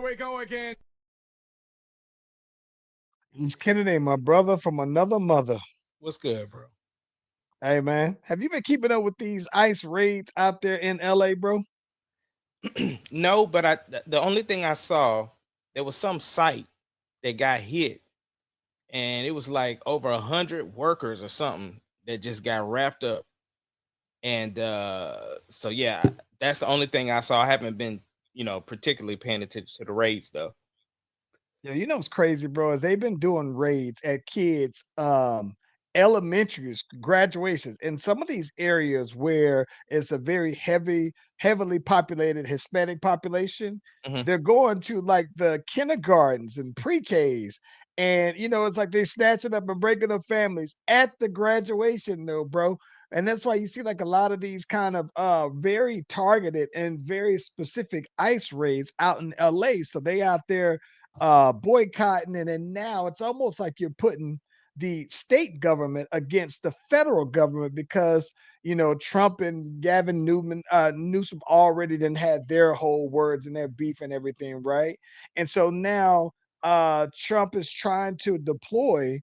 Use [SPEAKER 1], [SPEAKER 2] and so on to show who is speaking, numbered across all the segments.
[SPEAKER 1] we go again.
[SPEAKER 2] He's Kennedy, my brother from another mother.
[SPEAKER 3] What's good, bro?
[SPEAKER 2] Hey man, have you been keeping up with these ICE raids out there in LA, bro?
[SPEAKER 3] No, but the only thing I saw, there was some site that got hit, and it was like over 100 workers or something that just got wrapped up. And so yeah, that's the only thing I saw. I haven't been, particularly paying attention to the raids though.
[SPEAKER 2] Yeah, you know what's crazy, bro, is they've been doing raids at kids elementary graduations in some of these areas where it's a very heavily populated Hispanic population.
[SPEAKER 3] Mhm.
[SPEAKER 2] They're going to like the kindergartens and pre-Ks. And it's like they snatch it up and breaking up families at the graduation, though, bro. And that's why you see like a lot of these kind of very targeted and very specific ICE raids out in LA. So they out there boycotting it, and now it's almost like you're putting the state government against the federal government because Trump and Gavin Newsom already then had their whole words and their beef and everything, right? And so now Trump is trying to deploy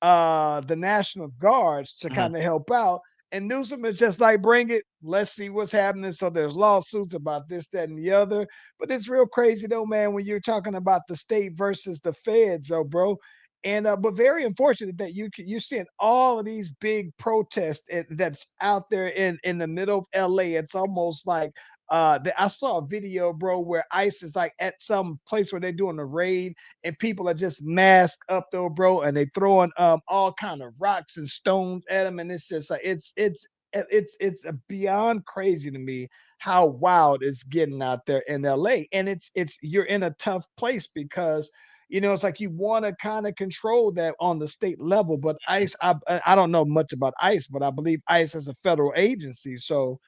[SPEAKER 2] the National Guards to
[SPEAKER 3] Mhm.
[SPEAKER 2] kind of help out. And Newsom is just like, bring it. Let's see what's happening. So there's lawsuits about this, that, and the other. But it's real crazy though, man, when you're talking about the state versus the feds, bro. And but very unfortunate that you're seeing all of these big protests that's out there in the middle of LA. It's almost like I saw a video, bro, where ICE is like at some place where they're doing a raid and people are just masked up though, bro, and they throwing all kind of rocks and stones at them, and it's just like it's beyond crazy to me how wild it's getting out there in LA, and it's you're in a tough place because it's like you want to kind of control that on the state level, but ICE, I don't know much about ICE, but I believe ICE is a federal agency, so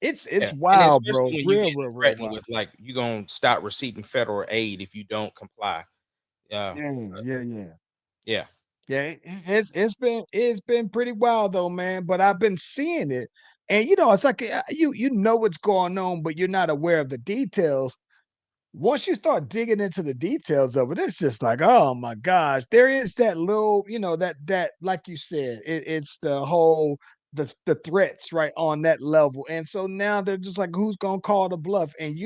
[SPEAKER 2] it's
[SPEAKER 3] Yeah, and
[SPEAKER 2] wild,
[SPEAKER 3] especially
[SPEAKER 2] bro,
[SPEAKER 3] when you
[SPEAKER 2] real,
[SPEAKER 3] get
[SPEAKER 2] real, real
[SPEAKER 3] threatened
[SPEAKER 2] wild.
[SPEAKER 3] with like you gonna stop receiving federal aid if you don't comply. Yeah,
[SPEAKER 2] Yeah,
[SPEAKER 3] uh,
[SPEAKER 2] yeah, yeah.
[SPEAKER 3] yeah.
[SPEAKER 2] Yeah, it's been pretty wild though, man. But I've been seeing it, and it's like you know what's going on, but you're not aware of the details. Once you start digging into the details of it, it's just like, oh my gosh, there is that little, that like you said, it's the whole the threats right on that level, and so now they're just like, who's gonna call the bluff? And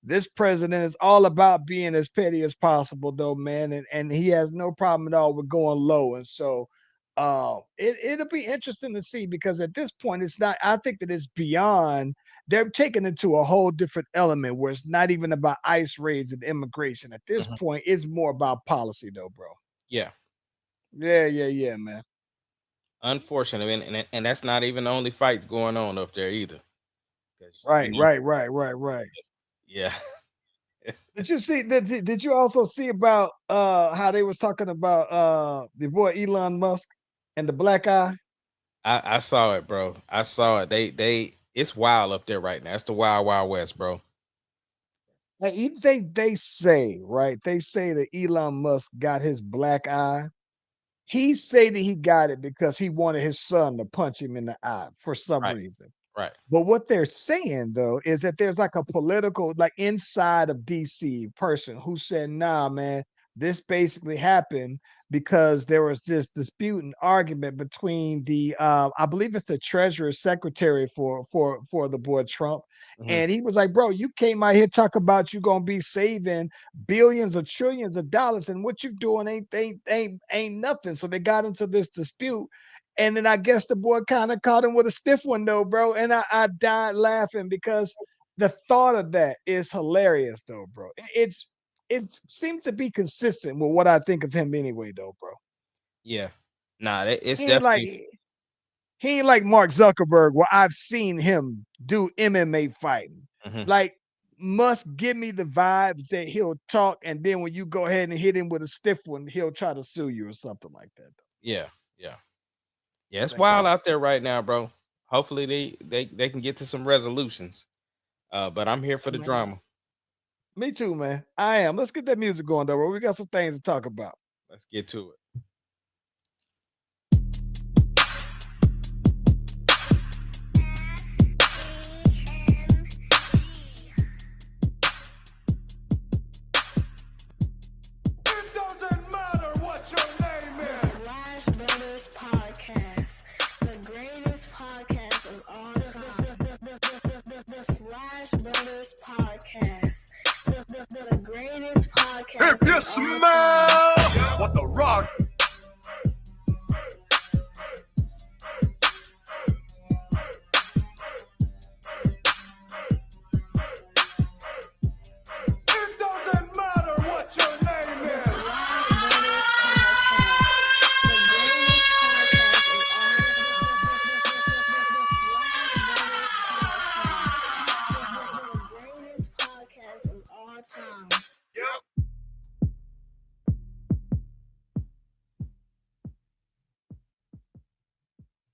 [SPEAKER 2] this president is all about being as petty as possible, though, man, and he has no problem at all with going low, and so. It'll be interesting to see because at this point, it's not. I think that it's beyond they're taking it to a whole different element where it's not even about ICE raids and immigration. At this
[SPEAKER 3] Mhm.
[SPEAKER 2] point, it's more about policy, though, bro.
[SPEAKER 3] Yeah.
[SPEAKER 2] Yeah, yeah, yeah, man.
[SPEAKER 3] Unfortunately, and that's not even the only fights going on up there either. 'Cause,
[SPEAKER 2] Right, right, right, right, right.
[SPEAKER 3] yeah.
[SPEAKER 2] Did you see? Did you also see about how they was talking about the boy Elon Musk and the black eye?
[SPEAKER 3] I saw it, bro. I saw it. They it's wild up there right now. It's the wild wild west, bro.
[SPEAKER 2] Like, they say right. They say that Elon Musk got his black eye. He say that he got it because he wanted his son to punch him in the eye for some
[SPEAKER 3] Right.
[SPEAKER 2] reason.
[SPEAKER 3] Right.
[SPEAKER 2] But what they're saying though is that there's like a political, like inside of DC person who said, nah, man, this basically happened because there was this dispute and argument between the I believe it's the treasury secretary for the boy Trump.
[SPEAKER 3] Mhm.
[SPEAKER 2] And he was like, bro, you came out here talk about you gonna be saving billions or trillions of dollars, and what you doing ain't nothing. So they got into this dispute, and then I guess the boy kind of caught him with a stiff one though, bro. And I died laughing because the thought of that is hilarious though, bro. It seems to be consistent with what I think of him anyway, though, bro.
[SPEAKER 3] Yeah. Nah, it's
[SPEAKER 2] He ain't like
[SPEAKER 3] definitely
[SPEAKER 2] he ain't like Mark Zuckerberg, where I've seen him do MMA fighting.
[SPEAKER 3] mhm.
[SPEAKER 2] Like must give me the vibes that he'll talk, and then when you go ahead and hit him with a stiff one, he'll try to sue you or something like that.
[SPEAKER 3] Yeah. Yeah. Yeah, it's
[SPEAKER 2] Like
[SPEAKER 3] wild out there right now, bro. Hopefully they can get to some resolutions. But I'm here for the
[SPEAKER 2] man.
[SPEAKER 3] drama.
[SPEAKER 2] Me too, man. I am. Let's get that music going, though, bro. We got some things to talk about.
[SPEAKER 3] Let's get to it.
[SPEAKER 1] You smell what the rock. It doesn't matter what your name is. Yep.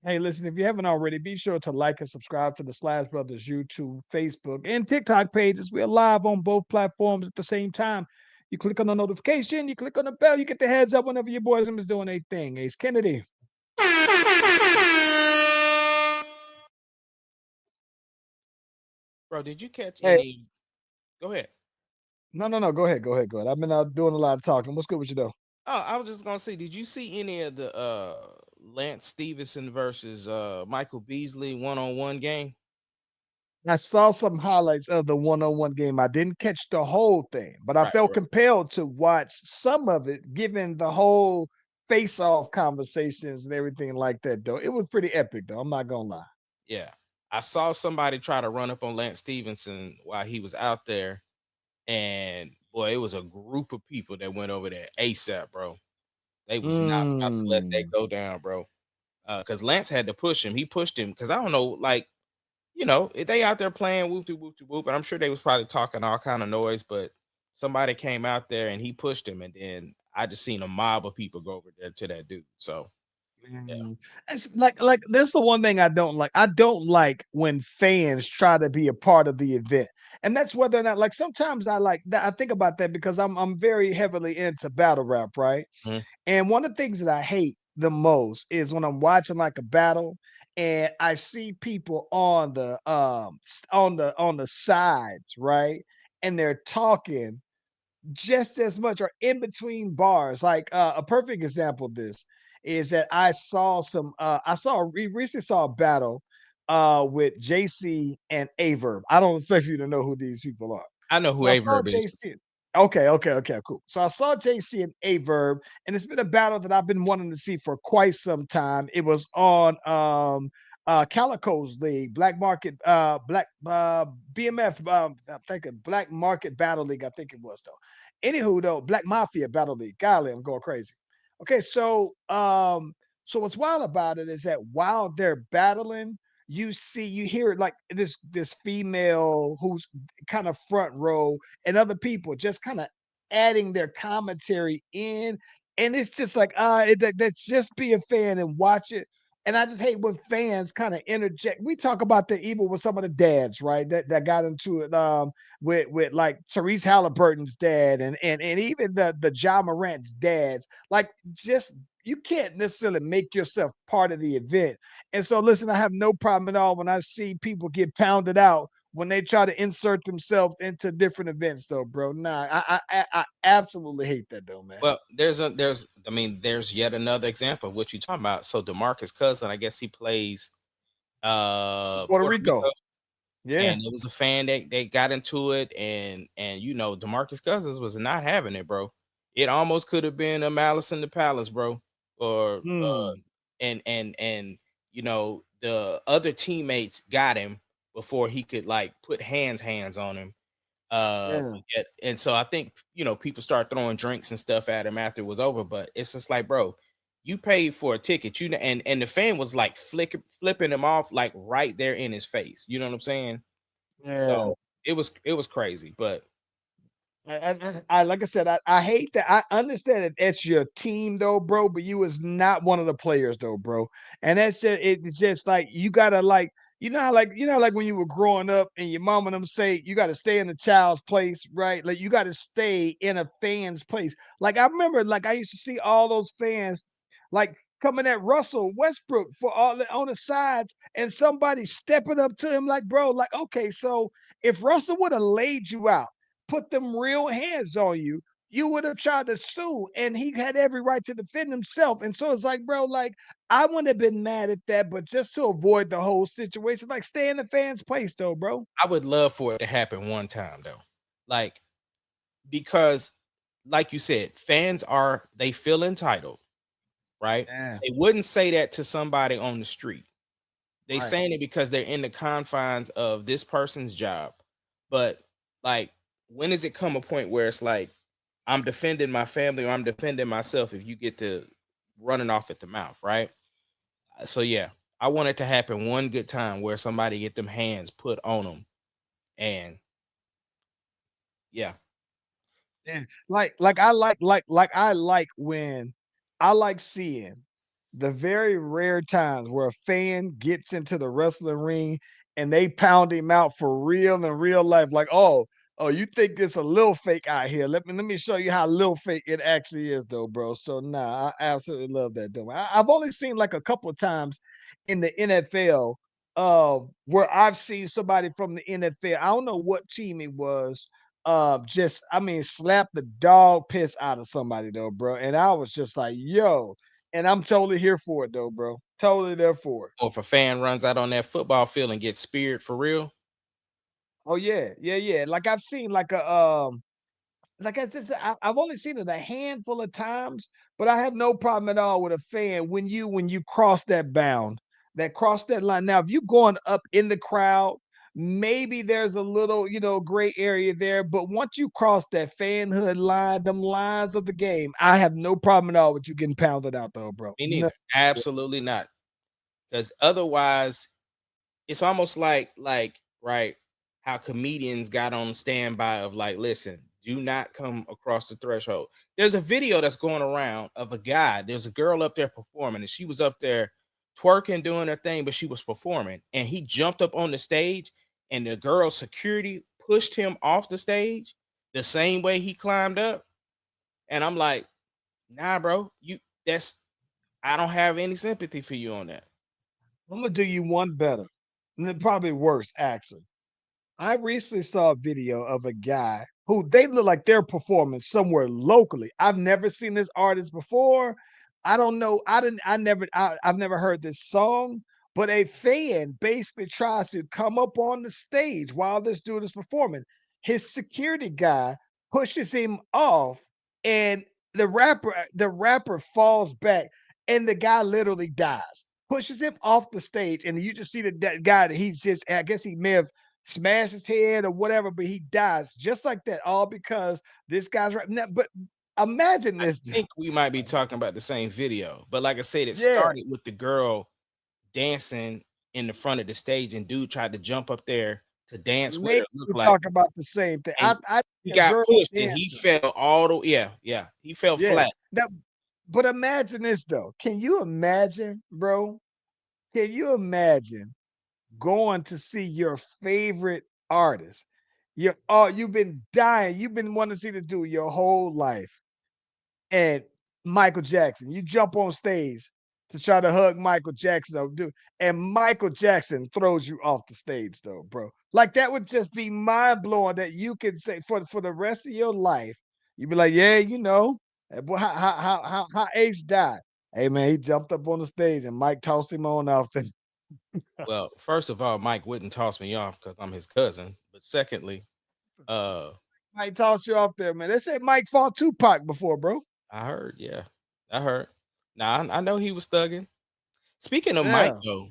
[SPEAKER 2] Hey, listen, if you haven't already, be sure to like and subscribe to the Slash Brothers YouTube, Facebook, and TikTok pages. We're live on both platforms at the same time. You click on the notification, you click on the bell, you get the heads up whenever your boys is doing a thing. Ace Kennedy.
[SPEAKER 3] Bro, did you catch
[SPEAKER 2] Hey,
[SPEAKER 3] any? Go ahead.
[SPEAKER 2] no. Go ahead, I've been out doing a lot of talking. What's good with you though?
[SPEAKER 3] Oh, I was just gonna say, did you see any of the Lance Stephenson versus Michael Beasley one-on-one game?
[SPEAKER 2] I saw some highlights of the one-on-one game. I didn't catch the whole thing, but I
[SPEAKER 3] Right,
[SPEAKER 2] felt
[SPEAKER 3] right.
[SPEAKER 2] compelled to watch some of it, given the whole face-off conversations and everything like that. Though it was pretty epic, though. I'm not gonna lie.
[SPEAKER 3] Yeah. I saw somebody try to run up on Lance Stephenson while he was out there, and boy, it was a group of people that went over there ASAP, bro. They was not about to let that
[SPEAKER 2] Mm.
[SPEAKER 3] go down, bro. Because Lance had to push him. He pushed him because I don't know, like, if they out there playing whoop de whoop de whoop, and I'm sure they was probably talking all kind of noise, but somebody came out there and he pushed him, and then I just seen a mob of people go over there to that dude. So yeah.
[SPEAKER 2] Mm. It's like that's the one thing I don't like. I don't like when fans try to be a part of the event. And that's whether or not like sometimes I like that I think about that because I'm very heavily into battle rap, right?
[SPEAKER 3] Mhm.
[SPEAKER 2] And one of the things that I hate the most is when I'm watching like a battle and I see people on the sides, right? And they're talking just as much or in between bars. Like a perfect example of this is that we recently saw a battle with JC and Averb. I don't expect you to know who these people are.
[SPEAKER 3] I know who
[SPEAKER 2] So I saw
[SPEAKER 3] Averb is.
[SPEAKER 2] JC. Okay, cool. So I saw JC and Averb, and it's been a battle that I've been wanting to see for quite some time. It was on Calico's league, Black BMF, I'm thinking Black Market Battle League, I think it was though. Anywho, though, Black Mafia Battle League. Golly, I'm going crazy. Okay, so what's wild about it is that while they're battling, you hear like this female who's kind of front row and other people just kind of adding their commentary in, and it's just like that's just be a fan and watch it. And I just hate when fans kind of interject. We talk about the evil with some of the dads, right? That got into it with like Therese Halliburton's dad and even the Ja Morant's dads. Like just you can't necessarily make yourself part of the event. And so listen, I have no problem at all when I see people get pounded out when they try to insert themselves into different events though, bro. Nah, I absolutely hate that though, man.
[SPEAKER 3] Well, there's yet another example of what you're talking about. So DeMarcus Cousin, I guess he plays
[SPEAKER 2] Puerto
[SPEAKER 3] Puerto Rico.
[SPEAKER 2] Rico. Yeah.
[SPEAKER 3] And it was a fan that they got into it, and DeMarcus Cousins was not having it, bro. It almost could have been a Malice in the Palace, bro. Or
[SPEAKER 2] Hmm.
[SPEAKER 3] the other teammates got him before he could like put hands on him.
[SPEAKER 2] Yeah.
[SPEAKER 3] And so I think people start throwing drinks and stuff at him after it was over, but it's just like, bro, you paid for a ticket, and the fan was like flipping him off like right there in his face. You know what I'm saying?
[SPEAKER 2] Yeah.
[SPEAKER 3] So it was crazy, but
[SPEAKER 2] I like I said, I hate that. I understand that it's your team though, bro, but you was not one of the players though, bro. And that's just it's just like you gotta like like when you were growing up and your mom and them say you gotta stay in the child's place, right? Like you gotta stay in a fan's place. Like I remember like I used to see all those fans like coming at Russell Westbrook for all on the sides and somebody stepping up to him like, bro, like, okay, so if Russell would have laid you out put them real hands on you, you would have tried to sue, and he had every right to defend himself. And so it's like, bro, like I wouldn't have been mad at that, but just to avoid the whole situation, like stay in the fans' place, though, bro.
[SPEAKER 3] I would love for it to happen one time though. Like, because like you said, fans they feel entitled, right?
[SPEAKER 2] Yeah,
[SPEAKER 3] They wouldn't say that to somebody on the street. They
[SPEAKER 2] right.
[SPEAKER 3] saying it because they're in the confines of this person's job. But like, when does it come a point where it's like, I'm defending my family or I'm defending myself if you get to running off at the mouth, right? So yeah, I want it to happen one good time where somebody get them hands put on them, and yeah,
[SPEAKER 2] Yeah, like when I like seeing the very rare times where a fan gets into the wrestling ring and they pound him out for real in real life. Like, oh, you think it's a little fake out here? Let me show you how little fake it actually is, though, bro. So nah, I absolutely love that, though. I've only seen like a couple of times in the NFL, where I've seen somebody from the NFL. I don't know what team it was, just I mean, slap the dog piss out of somebody though, bro. And I was just like, yo, and I'm totally here for it though, bro. Totally there for it.
[SPEAKER 3] or if a fan runs out on that football field and gets speared for real,
[SPEAKER 2] Oh yeah, yeah, yeah. Like I've seen like I've only seen it a handful of times, but I have no problem at all with a fan when you cross that bound, that cross that line. Now, if you going up in the crowd, maybe there's a little, gray area there. But once you cross that fanhood line, them lines of the game, I have no problem at all with you getting pounded out though, bro.
[SPEAKER 3] me
[SPEAKER 2] No.
[SPEAKER 3] neither. Absolutely not. Because otherwise, it's almost like right how comedians got on standby of like, listen, do not come across the threshold. There's a video that's going around of a guy. There's a girl up there performing, and she was up there twerking, doing her thing, but she was performing, and he jumped up on the stage, and the girl's security pushed him off the stage the same way he climbed up. And I'm like, nah, bro, you that's I don't have any sympathy for you on that.
[SPEAKER 2] I'm gonna do you one better, and then probably worse, actually. I recently saw a video of a guy who they look like they're performing somewhere locally. I've never seen this artist before. I don't know. I've never heard this song, but a fan basically tries to come up on the stage while this dude is performing. His security guy pushes him off, and the rapper falls back, and the guy literally dies. Pushes him off the stage, and you just see that guy that he's just, I guess he may have smash his head or whatever, but he dies just like that, all because this guy's right now. But imagine
[SPEAKER 3] I
[SPEAKER 2] this.
[SPEAKER 3] think we might be talking about the same video, but like I said, it
[SPEAKER 2] Yeah,
[SPEAKER 3] started with the girl dancing in the front of the stage, and dude tried to jump up there to dance with
[SPEAKER 2] maybe
[SPEAKER 3] her. It
[SPEAKER 2] we're
[SPEAKER 3] looked like,
[SPEAKER 2] talking about the same thing.
[SPEAKER 3] and
[SPEAKER 2] I
[SPEAKER 3] he
[SPEAKER 2] think a
[SPEAKER 3] got
[SPEAKER 2] girl
[SPEAKER 3] pushed, and he
[SPEAKER 2] dancing.
[SPEAKER 3] fell all the yeah, he fell
[SPEAKER 2] Yeah.
[SPEAKER 3] flat.
[SPEAKER 2] Now, but imagine this though. Can you imagine, bro? Can you imagine going to see your favorite artist? You've been dying. You've been wanting to see the dude your whole life. And Michael Jackson. You jump on stage to try to hug Michael Jackson, though, dude, and Michael Jackson throws you off the stage, though, bro. Like that would just be mind blowing that you could say for the rest of your life, you'd be like, yeah, boy, how Ace died. Hey man, he jumped up on the stage and Mike tossed him on off. And
[SPEAKER 3] Well, first of all, Mike wouldn't toss me off because I'm his cousin. But secondly, uh,
[SPEAKER 2] Mike tossed you off there, man. They say Mike fought Tupac before, bro.
[SPEAKER 3] I heard, yeah, I heard. Now I know he was thugging. Speaking of Mike,
[SPEAKER 2] Yeah.
[SPEAKER 3] though,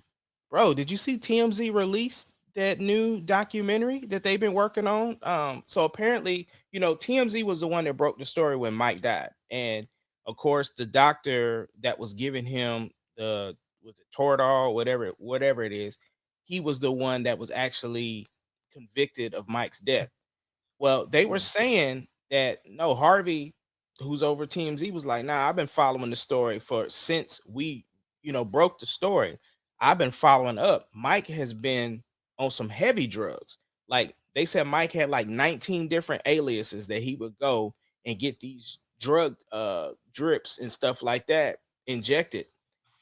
[SPEAKER 3] bro, did you see TMZ release that new documentary that they've been working on? So apparently, TMZ was the one that broke the story when Mike died, and of course, the doctor that was giving him the was it Toradol, whatever it is, he was the one that was actually convicted of Mike's death. Well, they were
[SPEAKER 2] Mm.
[SPEAKER 3] saying that no, Harvey, who's over TMZ, was like, nah, I've been following the story for since we, broke the story. I've been following up. Mike has been on some heavy drugs. Like they said, Mike had like 19 different aliases that he would go and get these drug drips and stuff like that injected.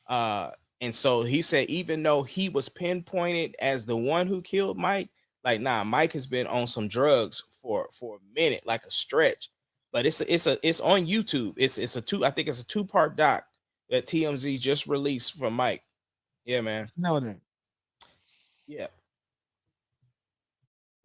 [SPEAKER 3] Uh, and so he said, even though he was pinpointed as the one who killed Mike, like, nah, Mike has been on some drugs for a minute, like a stretch. But it's on YouTube. I think it's a two-part doc that TMZ just released from Mike. Yeah, man.
[SPEAKER 2] No, that.
[SPEAKER 3] Yeah.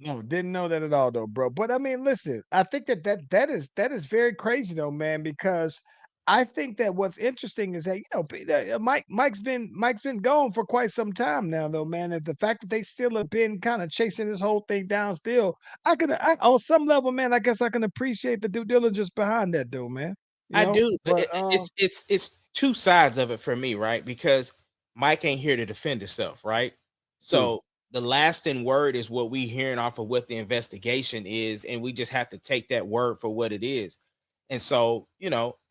[SPEAKER 2] No, didn't know that at all though, bro. But I mean, listen, I think that is very crazy though, man, because I think that what's interesting is that Mike's been gone for quite some time now though, man. And the fact that they still have been kind of chasing this whole thing down still, on some level, man, I guess I can appreciate the due diligence behind that though, man.
[SPEAKER 3] I do, but
[SPEAKER 2] But
[SPEAKER 3] it's two sides of it for me, right? Because Mike ain't here to defend himself, right?
[SPEAKER 2] true.
[SPEAKER 3] So the lasting word is what we hearing off of what the investigation is, and we just have to take that word for what it is. And so,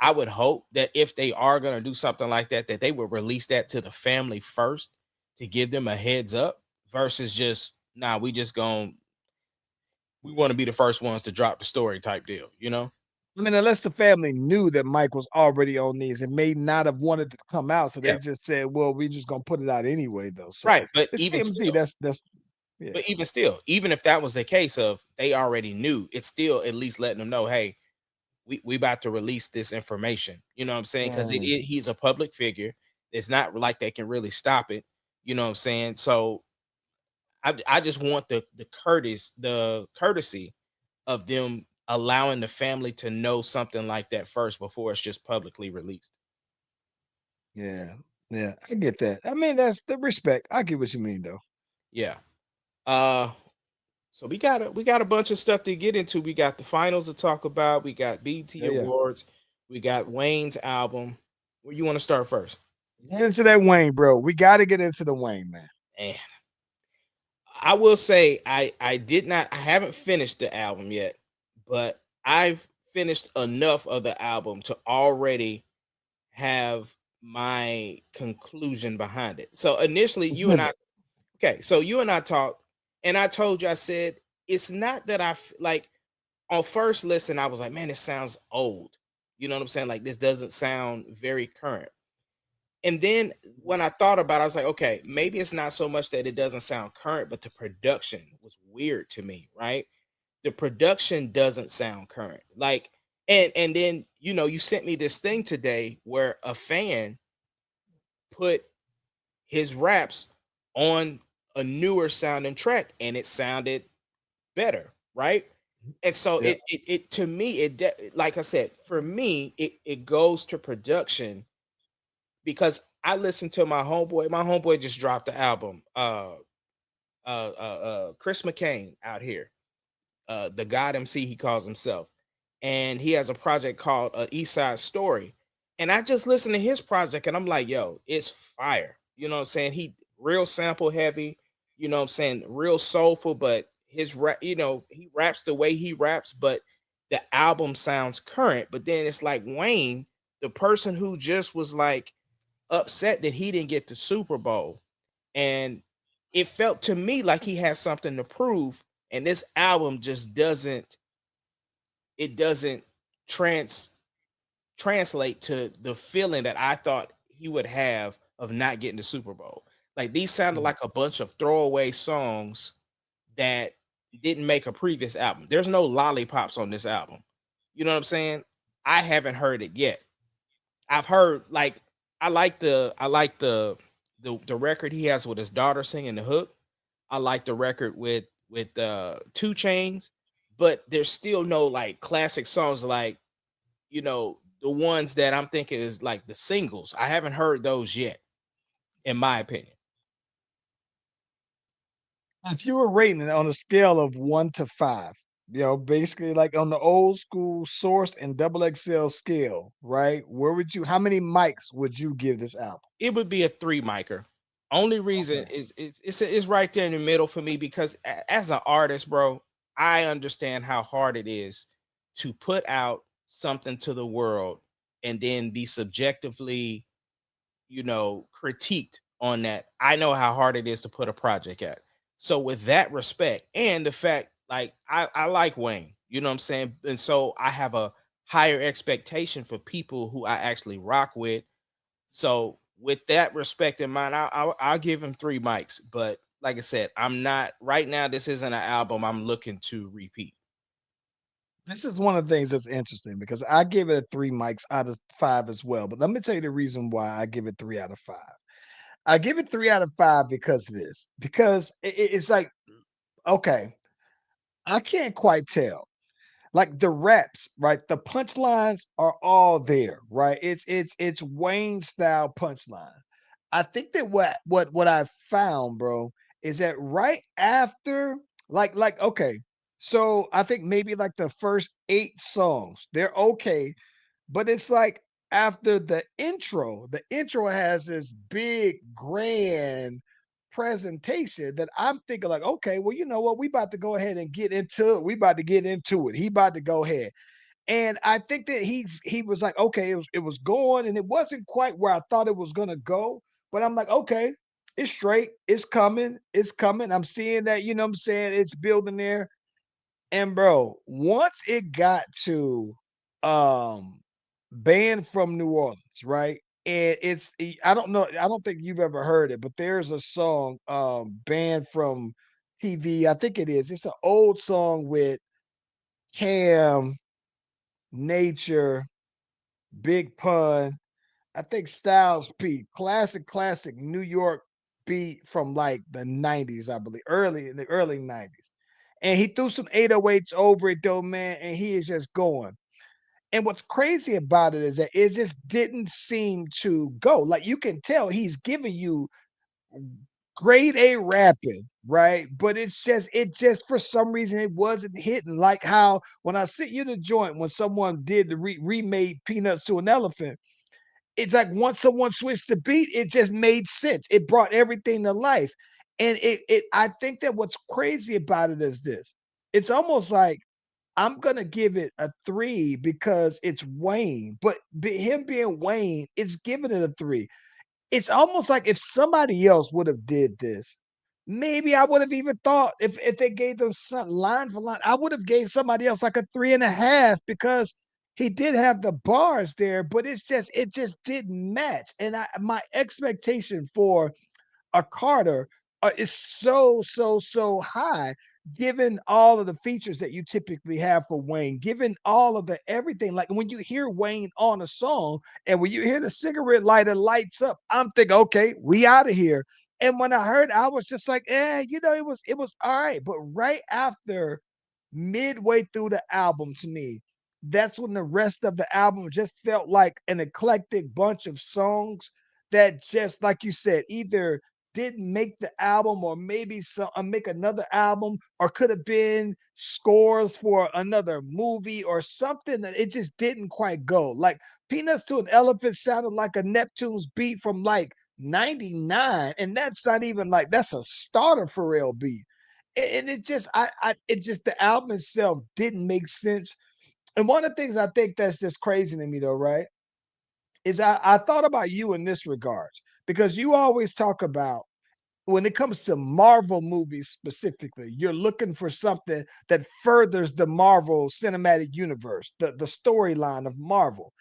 [SPEAKER 3] I would hope that if they are going to do something like that, that they would release that to the family first to give them a heads up versus just, nah, we want to be the first ones to drop the story type deal, you know?
[SPEAKER 2] I mean, unless the family knew that Mike was already on these and may not have wanted to come out, so
[SPEAKER 3] Yeah.
[SPEAKER 2] they just said, "Well, we just gonna put it out anyway, though." So
[SPEAKER 3] Right. But
[SPEAKER 2] it's
[SPEAKER 3] even
[SPEAKER 2] TMZ.
[SPEAKER 3] still,
[SPEAKER 2] That's yeah.
[SPEAKER 3] even if that was the case of they already knew, it's still at least letting them know, hey, we about to release this information. You know what I'm saying? Because
[SPEAKER 2] Mm,
[SPEAKER 3] he's a public figure. It's not like they can really stop it. You know what I'm saying? So I just want the courtesy of them allowing the family to know something like that first before it's just publicly released.
[SPEAKER 2] yeah, yeah. I get that. I mean, that's the respect. I get what you mean, though.
[SPEAKER 3] Yeah. Uh so we got a bunch of stuff to get into. We got the finals to talk about. We got BT
[SPEAKER 2] Yeah, yeah.
[SPEAKER 3] Awards. We got Wayne's album. Where you want to start first?
[SPEAKER 2] Get into that Wayne, bro. We got to get into the Wayne, man.
[SPEAKER 3] And I will say I haven't finished the album yet, but I've finished enough of the album to already have my conclusion behind it. So initially
[SPEAKER 2] Let's
[SPEAKER 3] you and
[SPEAKER 2] give
[SPEAKER 3] I
[SPEAKER 2] it.
[SPEAKER 3] okay, so you and I talked and I told you I said it's not that like on first listen I was like, man, it sounds old. You know what I'm saying? Like this doesn't sound very current. And then when I thought about it, I was like, okay, maybe it's not so much that it doesn't sound current, but the production was weird to me, right? The production doesn't sound current. Like, and then you sent me this thing today where a fan put his raps on a newer sounding track and it sounded better, right? And so
[SPEAKER 2] Yeah.
[SPEAKER 3] it to me, like I said, for me, it goes to production because I listened to my homeboy. My homeboy just dropped the album. Chris McCain out here, the God MC he calls himself, and he has a project called East Side Story. And I just listened to his project, and I'm like, yo, it's fire. You know what I'm saying? He real sample heavy. You know what I'm saying? Real soulful, but his rap, he raps the way he raps, but the album sounds current. But then it's like Wayne, the person who just was like upset that he didn't get the Super Bowl. And it felt to me like he had something to prove. And this album just doesn't trans translate to the feeling that I thought he would have of not getting the Super Bowl. Like these sounded
[SPEAKER 2] Mm.
[SPEAKER 3] like a bunch of throwaway songs that didn't make a previous album. There's no lollipops on this album. You know what I'm saying? I haven't heard it yet. I've heard like I like the record he has with his daughter singing the hook. I like the record with 2 Chains, but there's still no like classic songs like, the ones that I'm thinking is like the singles. I haven't heard those yet, in my opinion.
[SPEAKER 2] If you were rating it on a scale of 1 to 5, basically like on the old school sourced and double XL scale, right? How many mics would you give this album?
[SPEAKER 3] It would be a 3 micer. Only reason
[SPEAKER 2] Okay.
[SPEAKER 3] is it's right there in the middle for me because as an artist, bro, I understand how hard it is to put out something to the world and then be subjectively, critiqued on that. I know how hard it is to put a project out. So with that respect and the fact like I like Wayne, you know what I'm saying? And so I have a higher expectation for people who I actually rock with, so with that respect in mind, I'll give him 3 mics. But like I said, I'm not right now. This isn't an album I'm looking to repeat.
[SPEAKER 2] This is one of the things that's interesting because I give it a 3 mics out of 5 as well. But let me tell you the reason why I give it 3 out of 5. I give it 3 out of 5 because of this. Because it's like, okay, I can't quite tell. Like the raps, right? The punchlines are all there, right? It's Wayne style punchline. I think that what I found, bro, is that right after, okay, so I think maybe like the first 8 songs, they're okay, but it's like after the intro has this big grand presentation that I'm thinking like, okay, well, you know what? We about to go ahead and get into it. We about to get into it. He about to go ahead. And I think that he was like, okay, it was going and it wasn't quite where I thought it was gonna go. But I'm like, okay, it's straight, it's coming, it's coming. I'm seeing that, you know what I'm saying? It's building there. And bro, once it got to um banned from New Orleans, right? And I don't know, I don't think you've ever heard it, but there's a song banned from TV. I think it is. It's an old song with Cam, Nature, Big Pun, I think Styles P. Classic New York beat from like the 90s, I believe, early in the early 90s. And he threw some 808s over it though, man, and he is just going. And what's crazy about it is that it just didn't seem to go. Like you can tell he's giving you grade A rapping, right? But it just for some reason it wasn't hitting. Like how when I sit you the joint when someone did the remade Peanuts to an Elephant, it's like once someone switched the beat, it just made sense. It brought everything to life. And it I think that what's crazy about it is this. It's almost like I'm gonna give it a 3 because it's Wayne, but him being Wayne, it's giving it a 3. It's almost like if somebody else would have did this, maybe I would have even thought if they gave them some line for line, I would have gave somebody else like a 3.5 because he did have the bars there, but it just didn't match. And my expectation for a Carter is so high, given all of the features that you typically have for Wayne, given all of the everything. Like when you hear Wayne on a song, and when you hear the cigarette lighter lights up, I'm thinking, okay, we out of here. And when I heard, I was just like, it was all right. But right after midway through the album, to me, that's when the rest of the album just felt like an eclectic bunch of songs that just, like you said, either didn't make the album or maybe make another album or could have been scores for another movie or something that it just didn't quite go. Like Peanuts to an Elephant sounded like a Neptune's beat from like 99 and that's not even like that's a starter for real beat. And it just it just the album itself didn't make sense. And one of the things I think that's just crazy to me though, right? Is I thought about you in this regards because you always talk about when it comes to Marvel movies specifically, you're looking for something that furthers the Marvel cinematic universe, the storyline of Marvel.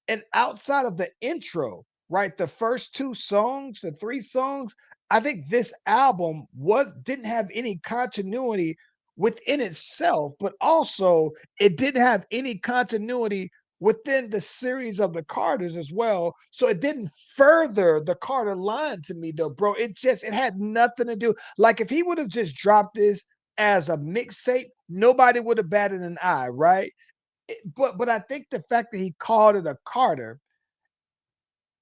[SPEAKER 2] And outside of the intro, right, the first 2 songs, the 3 songs, I think this album was didn't have any continuity within itself, but also it didn't have any continuity within the series of the Carters as well. So it didn't further the Carter line to me though, bro. It had nothing to do. Like if he would have just dropped this as a mixtape, nobody would have batted an eye, right? But I think the fact that he called it a Carter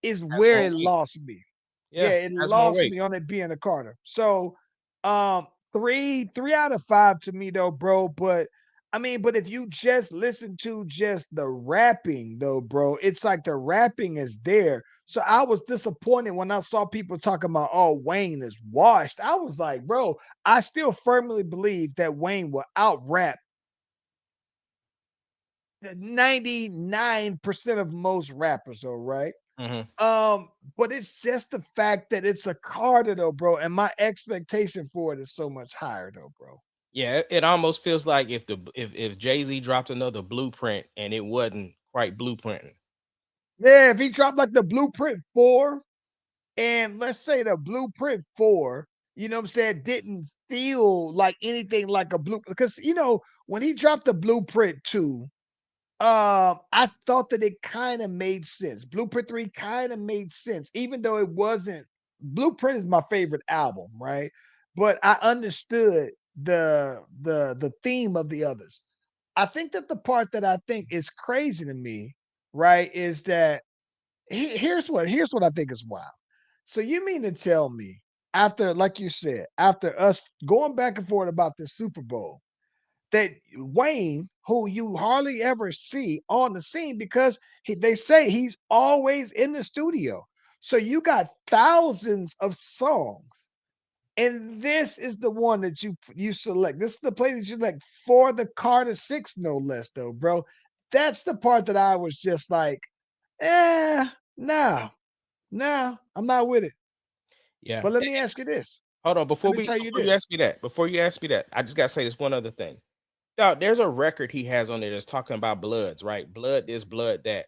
[SPEAKER 2] is
[SPEAKER 3] Has
[SPEAKER 2] where
[SPEAKER 3] more
[SPEAKER 2] it
[SPEAKER 3] weight.
[SPEAKER 2] lost me. Yeah,
[SPEAKER 3] Yeah,
[SPEAKER 2] it
[SPEAKER 3] has more
[SPEAKER 2] lost
[SPEAKER 3] weight.
[SPEAKER 2] me on it being a Carter. So, three out of five to me though, bro. But I mean, but if you just listen to just the rapping though, bro, it's like the rapping is there. So I was disappointed when I saw people talking about, oh, Wayne is washed. I was like, bro, I still firmly believe that Wayne will out rap 99% of most rappers, though, right?
[SPEAKER 3] Mhm.
[SPEAKER 2] But it's just the fact that it's a Carter though, bro, and my expectation for it is so much higher though, bro.
[SPEAKER 3] Yeah, it almost feels like if Jay-Z dropped another Blueprint and it wasn't quite blueprinting.
[SPEAKER 2] Yeah, if he dropped like the Blueprint 4, and let's say the Blueprint 4, you know what I'm saying, didn't feel like anything like a blue because when he dropped the Blueprint 2, I thought that it kind of made sense. Blueprint 3 kind of made sense, even though it wasn't. Blueprint is my favorite album, right? But I understood the theme of the others. I think that the part that I think is crazy to me, right, is that here's what I think is wild. So you mean to tell me after, like you said, after us going back and forth about this Super Bowl, that Wayne, who you hardly ever see on the scene because they say he's always in the studio. So you got thousands of songs, and this is the one that you select. This is the play that you select for the Carter Six, no less, though, bro. That's the part that I was just like, no, no, I'm not with it.
[SPEAKER 3] Yeah.
[SPEAKER 2] But let me ask you this.
[SPEAKER 3] Hold on,
[SPEAKER 2] Let me tell you this.
[SPEAKER 3] before you ask me that, I just gotta say this one other thing. Now, there's a record he has on there that's talking about bloods, right? Blood this, blood that.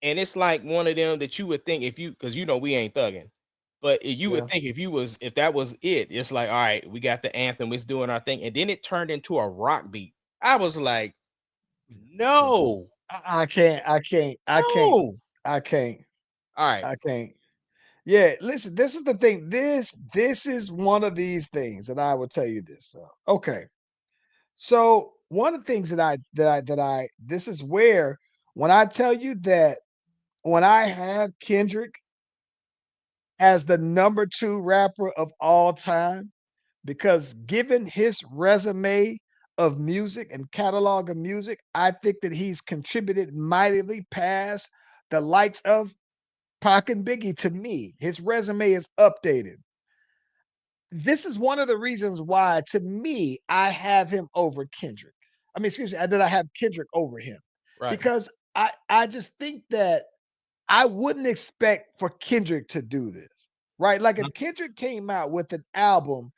[SPEAKER 3] And it's like one of them that you would think if you, because you know we ain't thugging, but you would
[SPEAKER 2] Yeah.
[SPEAKER 3] think if that was it, it's like, all right, we got the anthem, it's doing our thing, and then it turned into a rock beat. I was like, no,
[SPEAKER 2] I can't. I can't. I can't.
[SPEAKER 3] no.
[SPEAKER 2] I can't.
[SPEAKER 3] All right.
[SPEAKER 2] I can't. Yeah, listen, this is the thing. This is one of these things, and I will tell you this. Okay. So one of the things that I this is where when I tell you that when I have Kendrick as the number two rapper of all time, because given his resume of music and catalog of music, I think that he's contributed mightily past the likes of Pac and Biggie to me. His resume is updated. This is one of the reasons why, to me, I have him over Kendrick. I mean, excuse me, that I have Kendrick over him
[SPEAKER 3] Right.
[SPEAKER 2] because I just think that I wouldn't expect for Kendrick to do this, right? Like
[SPEAKER 3] Mhm.
[SPEAKER 2] if Kendrick came out with an album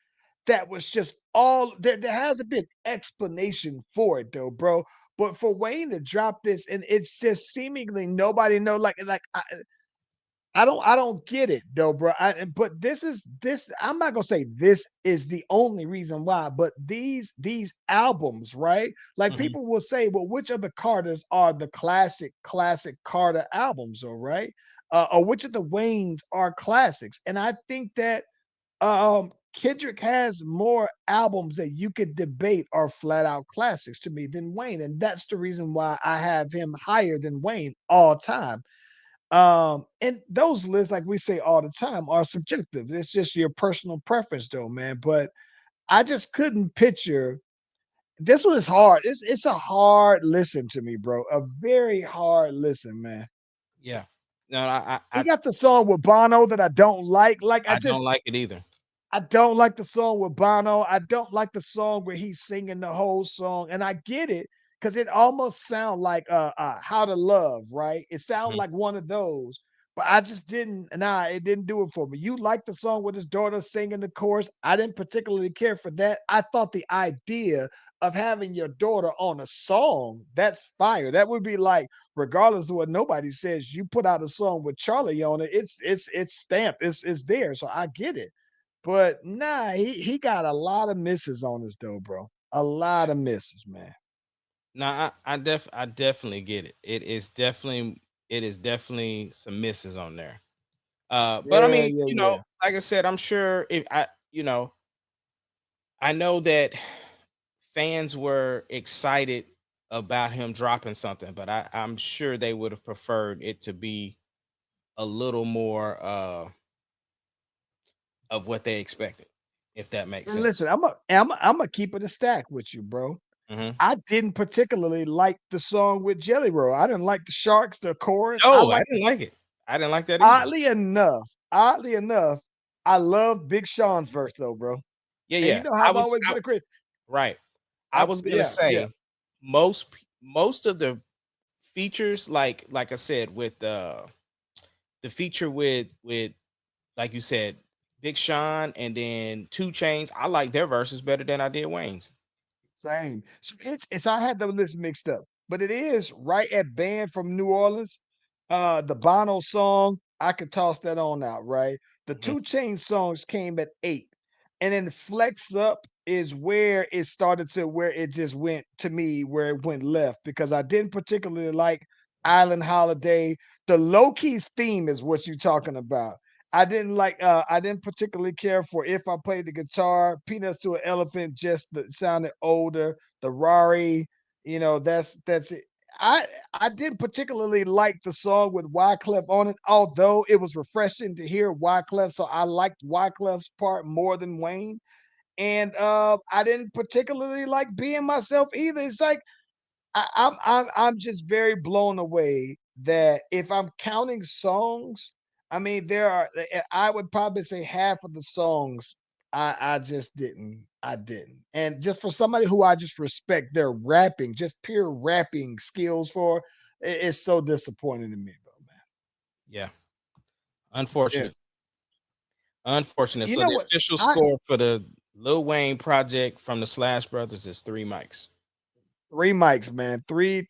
[SPEAKER 2] that was just all there hasn't been explanation for it though, bro. But for Wayne to drop this and it's just seemingly nobody know, I don't get it though, bro. But this. I'm not gonna say this is the only reason why, but these albums, right? Like
[SPEAKER 3] Mhm.
[SPEAKER 2] people will say, well, which of the Carters are the classic Carter albums, all right? Or which of the Waynes are classics? And I think that Kendrick has more albums that you could debate are flat out classics to me than Wayne, and that's the reason why I have him higher than Wayne all time. And those lists, like we say all the time, are subjective. It's just your personal preference, though, man. But I just couldn't picture this one is hard. It's a hard listen to me, bro. A very hard listen, man.
[SPEAKER 3] Yeah. No, I, I
[SPEAKER 2] He
[SPEAKER 3] I
[SPEAKER 2] got the song with Bono that I don't like. Like
[SPEAKER 3] I don't like it either.
[SPEAKER 2] I don't like the song with Bono. I don't like the song where he's singing the whole song, and I get it because it almost sounds like "How to Love," right? It sounds
[SPEAKER 3] Mhm.
[SPEAKER 2] like one of those, but I just didn't. Nah, it didn't do it for me. You like the song with his daughter singing the chorus? I didn't particularly care for that. I thought the idea of having your daughter on a song that's fire. That would be like, regardless of what nobody says, you put out a song with Charlie on it. It's stamped. It's there. So I get it. But nah, he got a lot of misses on us though, bro. A lot of misses, man.
[SPEAKER 3] No, I definitely get it. It is definitely some misses on there. But I
[SPEAKER 2] Yeah,
[SPEAKER 3] mean,
[SPEAKER 2] yeah, yeah.
[SPEAKER 3] like I said, I'm sure if I know that fans were excited about him dropping something, but I'm sure they would have preferred it to be a little more of what they expected, if that makes
[SPEAKER 2] And listen,
[SPEAKER 3] sense.
[SPEAKER 2] I'm a keep it a stack with you, bro.
[SPEAKER 3] Mhm.
[SPEAKER 2] I didn't particularly like the song with Jelly Roll. I didn't like the Sharks, the chorus. I
[SPEAKER 3] No, I
[SPEAKER 2] like
[SPEAKER 3] didn't like it. I didn't like that either.
[SPEAKER 2] oddly enough, I love Big Sean's verse though, bro.
[SPEAKER 3] Yeah,
[SPEAKER 2] And you
[SPEAKER 3] yeah.
[SPEAKER 2] know how I've always been a critic.
[SPEAKER 3] Right. I was gonna
[SPEAKER 2] Yeah, yeah.
[SPEAKER 3] say most of the features, like I said, with the feature with like you said, Big Sean and then Two Chains, I like their verses better than I did Wayne's.
[SPEAKER 2] Same. So it's I had the list mixed up, but it is right at band from New Orleans. The Bono song, I could toss that on out, right? The
[SPEAKER 3] Mhm.
[SPEAKER 2] 2 Chain songs came at 8. And then Flex Up is where it started to where it just went to me where it went left because I didn't particularly like Island Holiday. The low keys theme is what you're talking about. I didn't particularly care for If I Played the Guitar. Peanuts to an Elephant just sounded older. The Rari, that's it. I didn't particularly like the song with Wyclef on it, although it was refreshing to hear Wyclef. So I liked Wyclef's part more than Wayne. And I didn't particularly like Being Myself either. It's like I'm just very blown away that if I'm counting songs, I mean I would probably say half of the songs I just didn't. And just for somebody who I just respect their rapping, just pure rapping skills for, it's so disappointing to me, bro, man.
[SPEAKER 3] Yeah,
[SPEAKER 2] Yeah.
[SPEAKER 3] unfortunate. Unfortunate.
[SPEAKER 2] You
[SPEAKER 3] So
[SPEAKER 2] know
[SPEAKER 3] the
[SPEAKER 2] what?
[SPEAKER 3] official
[SPEAKER 2] I
[SPEAKER 3] score for the Lil Wayne project from the Slash Brothers is 3 mics.
[SPEAKER 2] Three mics, man. Three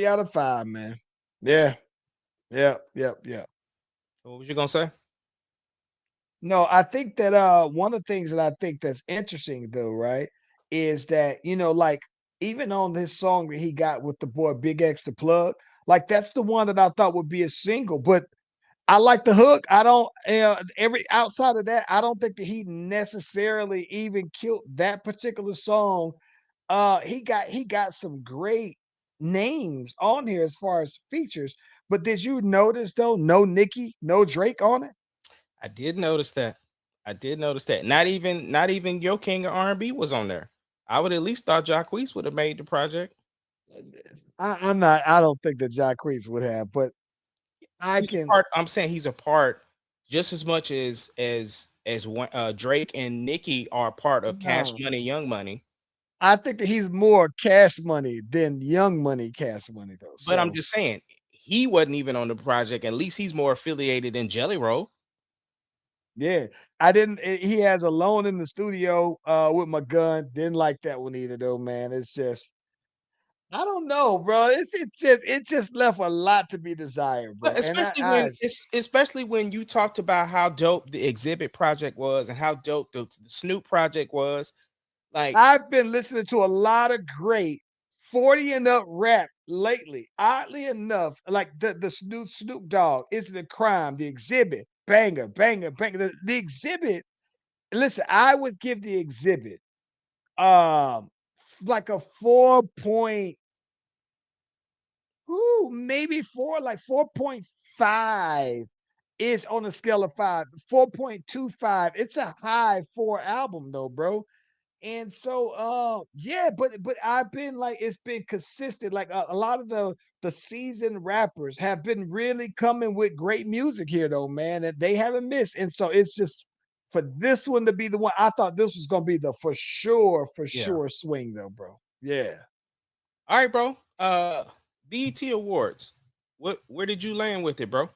[SPEAKER 2] out of five, man. Yeah. Yep. Yep. Yep.
[SPEAKER 3] What was you gonna say?
[SPEAKER 2] No, I think that one of the things that I think that's interesting though, right, is that like even on this song that he got with the boy Big X the plug, like that's the one that I thought would be a single, but I like the hook. I don't every outside of that, I don't think that he necessarily even killed that particular song. He got some great names on here as far as features, but did you notice though, no Nicki, no Drake on it?
[SPEAKER 3] I did notice that. I did notice that. Not even Yo King of R&B was on there. I would at least thought Jacquees would have made the project.
[SPEAKER 2] I don't think that Jacquees would have, but I
[SPEAKER 3] He's a
[SPEAKER 2] can
[SPEAKER 3] part. I'm saying he's a part just as much as Drake and Nicki are part of Cash
[SPEAKER 2] no.
[SPEAKER 3] Money, Young Money.
[SPEAKER 2] I think that he's more Cash Money than Young Money Cash Money though.
[SPEAKER 3] But I'm
[SPEAKER 2] So
[SPEAKER 3] just saying he wasn't even on the project. At least he's more affiliated than Jelly Roll.
[SPEAKER 2] yeah, I didn't. He has Alone in the Studio with my gun. Didn't like that one either though, man. It's just I don't know, bro. It just left a lot to be desired,
[SPEAKER 3] But
[SPEAKER 2] bro. And
[SPEAKER 3] especially when you talked about how dope the Exhibit project was and how dope the Snoop project was. Like,
[SPEAKER 2] I've been listening to a lot of great 40 and up rap lately. Oddly enough, like the Snoop Dogg, Is It a Crime? The Exhibit, banger, banger, banger. The Exhibit, listen, I would give the Exhibit like a 4 point, maybe four, like 4.5 is on a scale of 5, 4.25. It's a high four album though, bro. And so, yeah, but I've been like, it's been consistent. Like a lot of the seasoned rappers have been really coming with great music here, though, man. And they haven't missed. And so it's just for this one to be the one. I thought this was gonna be the for
[SPEAKER 3] yeah.
[SPEAKER 2] sure swing, though, bro. Yeah.
[SPEAKER 3] All right, bro. BET Awards. Where did you land with it, bro?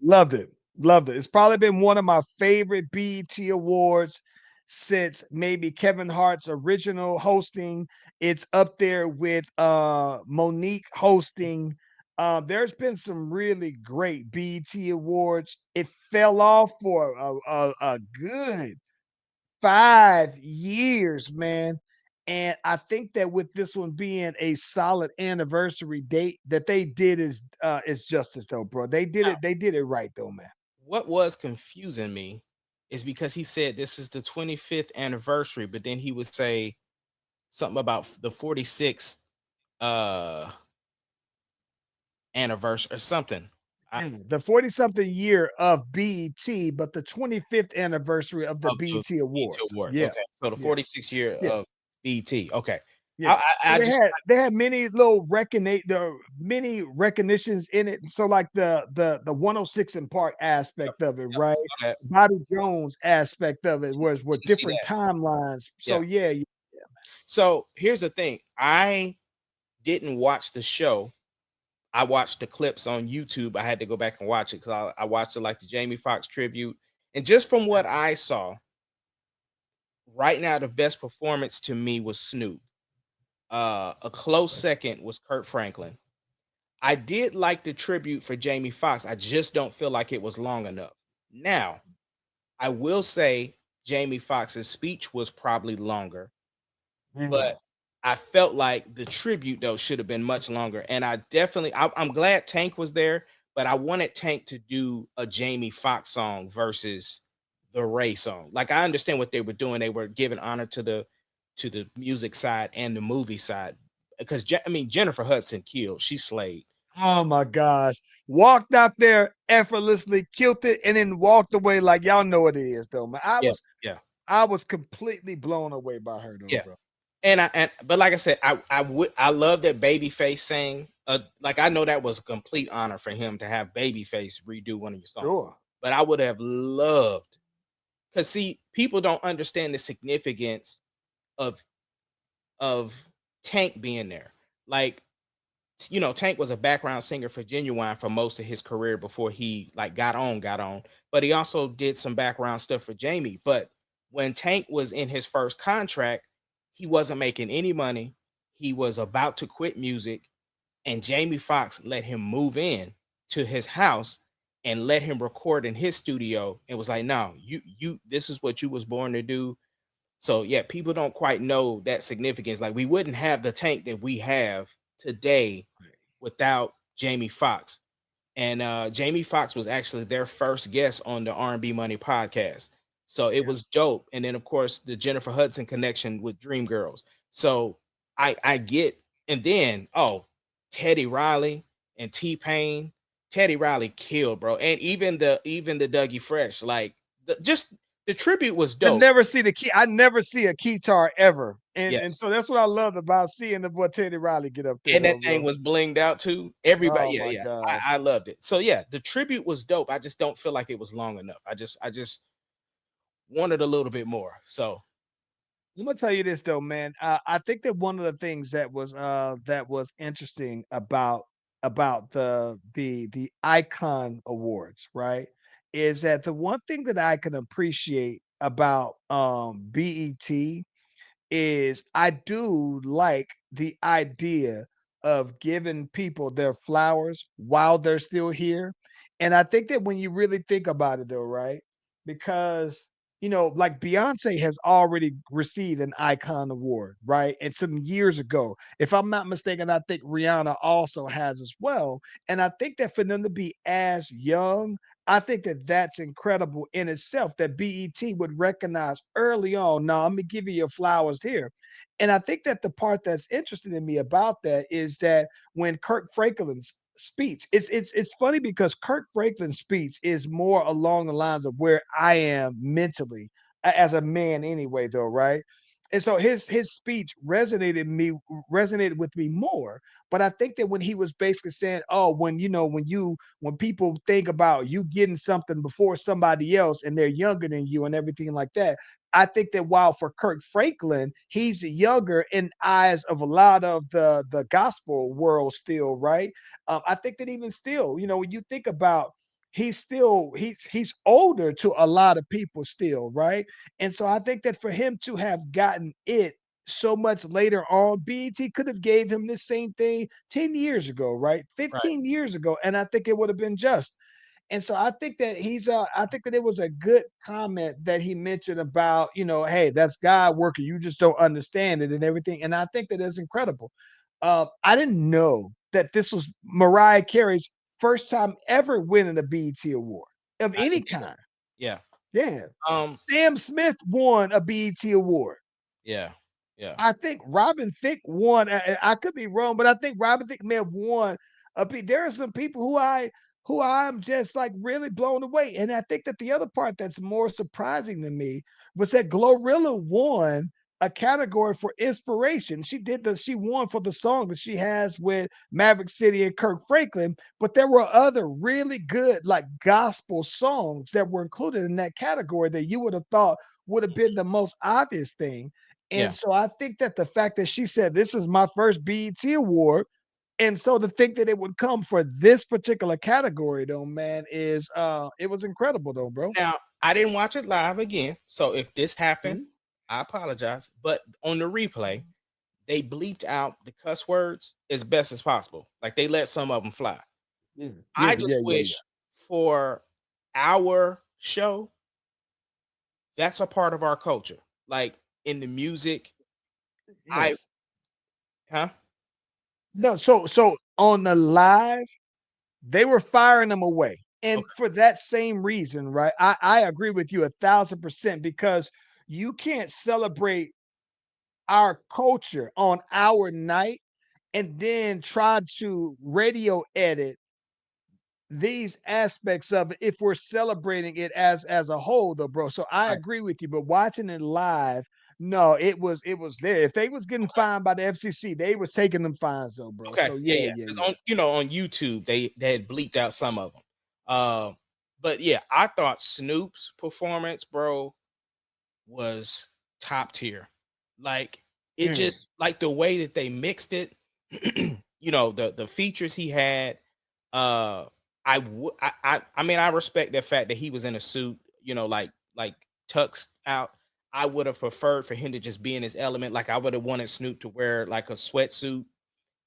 [SPEAKER 2] Loved it. Loved it. It's probably been one of my favorite BET awards since maybe Kevin Hart's original hosting. It's up there with Monique hosting. There's been some really great BET awards. It fell off for a good 5 years, man. And I think that with this one being a solid anniversary date, that they did is justice though, bro. They did it right though, man.
[SPEAKER 3] What was confusing me is because he said this is the 25th anniversary, but then he would say something about the 46th uh anniversary or something.
[SPEAKER 2] The 40 something year of BET, but the 25th anniversary of the
[SPEAKER 3] Of the
[SPEAKER 2] BET
[SPEAKER 3] BET
[SPEAKER 2] Awards.
[SPEAKER 3] Awards.
[SPEAKER 2] Yeah.
[SPEAKER 3] Okay. So the
[SPEAKER 2] Yeah.
[SPEAKER 3] 46th year
[SPEAKER 2] Yeah.
[SPEAKER 3] of BET. Okay.
[SPEAKER 2] Yeah. So
[SPEAKER 3] I
[SPEAKER 2] they
[SPEAKER 3] just
[SPEAKER 2] had many little many recognitions in it. So like the 106 in Park
[SPEAKER 3] yep,
[SPEAKER 2] aspect of it,
[SPEAKER 3] yep,
[SPEAKER 2] right?
[SPEAKER 3] saw that.
[SPEAKER 2] Bobby Jones aspect of it was with
[SPEAKER 3] Didn't see
[SPEAKER 2] different
[SPEAKER 3] that.
[SPEAKER 2] timelines.
[SPEAKER 3] Yeah.
[SPEAKER 2] So yeah, yeah.
[SPEAKER 3] So here's the thing. I didn't watch the show. I watched the clips on YouTube. I had to go back and watch it because I watched it like the Jamie Foxx tribute. And just from what I saw, right now, the best performance to me was Snoop. A close second was Kurt Franklin. I did like the tribute for Jamie Foxx. I just don't feel like it was long enough. Now, I will say Jamie Foxx's speech was probably longer,
[SPEAKER 2] Yeah.
[SPEAKER 3] but I felt like the tribute though should have been much longer. And I'm glad Tank was there, but I wanted Tank to do a Jamie Foxx song versus the Ray song. Like I understand what they were doing. They were giving honor to the music side and the movie side. Because I mean Jennifer Hudson killed. She slayed.
[SPEAKER 2] Oh my gosh. Walked out there effortlessly, killed it, and then walked away like y'all know what it is, though, man. I
[SPEAKER 3] Yeah,
[SPEAKER 2] was
[SPEAKER 3] yeah,
[SPEAKER 2] I was completely blown away by her, though,
[SPEAKER 3] yeah.
[SPEAKER 2] bro.
[SPEAKER 3] But like I said, I love that Babyface sang. Like I know that was a complete honor for him to have Babyface redo one of your songs.
[SPEAKER 2] Sure.
[SPEAKER 3] But I would have loved, because see, people don't understand the significance of of Tank being there. Like, Tank was a background singer for Genuine for most of his career before he like got on. But he also did some background stuff for Jamie. But when Tank was in his first contract, he wasn't making any money. He was about to quit music, and Jamie Foxx let him move in to his house and let him record in his studio and was like, "No, you this is what you was born to do." So yeah, people don't quite know that significance. Like we wouldn't have the Tank that we have today without Jamie Foxx. And Jamie Foxx was actually their first guest on the R&B Money podcast. So it
[SPEAKER 2] Yeah.
[SPEAKER 3] was dope. And then of course the Jennifer Hudson connection with Dreamgirls. So I get, and then Teddy Riley and T-Pain. Teddy Riley killed, bro. And even the Dougie Fresh, like just the tribute was dope.
[SPEAKER 2] I never see a keytar ever. And
[SPEAKER 3] Yes.
[SPEAKER 2] so that's what I loved about seeing the boy Teddy Riley get up there,
[SPEAKER 3] And
[SPEAKER 2] though,
[SPEAKER 3] that thing
[SPEAKER 2] bro.
[SPEAKER 3] was blinged out too. Everybody,
[SPEAKER 2] Oh
[SPEAKER 3] yeah,
[SPEAKER 2] my
[SPEAKER 3] yeah.
[SPEAKER 2] gosh.
[SPEAKER 3] I loved it. So yeah, the tribute was dope. I just don't feel like it was long enough. I just wanted a little bit more. So
[SPEAKER 2] I'm gonna tell you this though, man. I think that one of the things that was interesting about the Icon Awards, right, is that the one thing that I can appreciate about BET is I do like the idea of giving people their flowers while they're still here. And I think that when you really think about it though, right? Because like Beyonce has already received an icon award, right? And some years ago. If I'm not mistaken, I think Rihanna also has as well. And I think that for them to be as young, I think that that's incredible in itself that BET would recognize early on. No, I'm gonna give you your flowers here. And I think that the part that's interesting to me about that is that when Kirk Franklin's speech, it's funny because Kirk Franklin's speech is more along the lines of where I am mentally as a man anyway, though, right? And so his speech resonated with me more. But I think that when he was basically saying, "Oh, when people think about you getting something before somebody else and they're younger than you and everything like that," I think that while for Kirk Franklin, he's younger in eyes of a lot of the gospel world still, right? I think that even still, when you think about he's older to a lot of people still, right? And so I think that for him to have gotten it so much later on, BET could have gave him this same thing 10 years ago, right?
[SPEAKER 3] right.
[SPEAKER 2] 15 years ago, and I think it would have been just. And so I think that it was a good comment that he mentioned about, hey, that's God working. You just don't understand it and everything. And I think that is incredible. I didn't know that this was Mariah Carey's first time ever winning a BET award of
[SPEAKER 3] I
[SPEAKER 2] any
[SPEAKER 3] didn't either.
[SPEAKER 2] kind.
[SPEAKER 3] Yeah.
[SPEAKER 2] Yeah.
[SPEAKER 3] Um,
[SPEAKER 2] Sam Smith won a BET award.
[SPEAKER 3] yeah, yeah,
[SPEAKER 2] I think Robin Thicke won. I could be wrong, but I think Robin Thicke may have won. There are some people who I'm just like really blown away, and I think that the other part that's more surprising to me was that Glorilla won a category for inspiration. She won for the song that she has with Maverick City and Kirk Franklin, but there were other really good like gospel songs that were included in that category that you would have thought would have been the most obvious thing.
[SPEAKER 3] yeah.
[SPEAKER 2] And so I think that the fact that she said, "This is my first BET award," and so to think that it would come for this particular category though, man, is it was incredible though, bro.
[SPEAKER 3] Now I didn't watch it live again, so if this happened,
[SPEAKER 2] Mhm.
[SPEAKER 3] I apologize. But on the replay, they bleeped out the cuss words as best as possible. Like they let some of them fly.
[SPEAKER 2] Yeah, yeah,
[SPEAKER 3] I
[SPEAKER 2] yeah,
[SPEAKER 3] just
[SPEAKER 2] yeah, yeah.
[SPEAKER 3] wish for our show that's a part of our culture. Like in the music, I
[SPEAKER 2] Yes.
[SPEAKER 3] huh?
[SPEAKER 2] No, so on the live, they were firing them away. And
[SPEAKER 3] Okay.
[SPEAKER 2] for that same reason, right? I agree with you 1,000% because you can't celebrate our culture on our night and then try to radio edit these aspects of it if we're celebrating it as a whole though, bro. So I
[SPEAKER 3] Right.
[SPEAKER 2] agree with you, but watching it live, no, it was there. If they was getting
[SPEAKER 3] Okay.
[SPEAKER 2] fined by the FCC, they was taking them fines though, bro.
[SPEAKER 3] Okay.
[SPEAKER 2] So
[SPEAKER 3] Yeah.
[SPEAKER 2] yeah,
[SPEAKER 3] Yeah.
[SPEAKER 2] yeah,
[SPEAKER 3] Because
[SPEAKER 2] yeah.
[SPEAKER 3] on on YouTube they had bleeped out some of them. But yeah, I thought Snoop's performance, bro, was top tier. Like it
[SPEAKER 2] Mm.
[SPEAKER 3] just like the way that they mixed it, the features he had. Uh I mean I respect the fact that he was in a suit, like tucked out. I would have preferred for him to just be in his element. Like I would have wanted Snoop to wear like a sweatsuit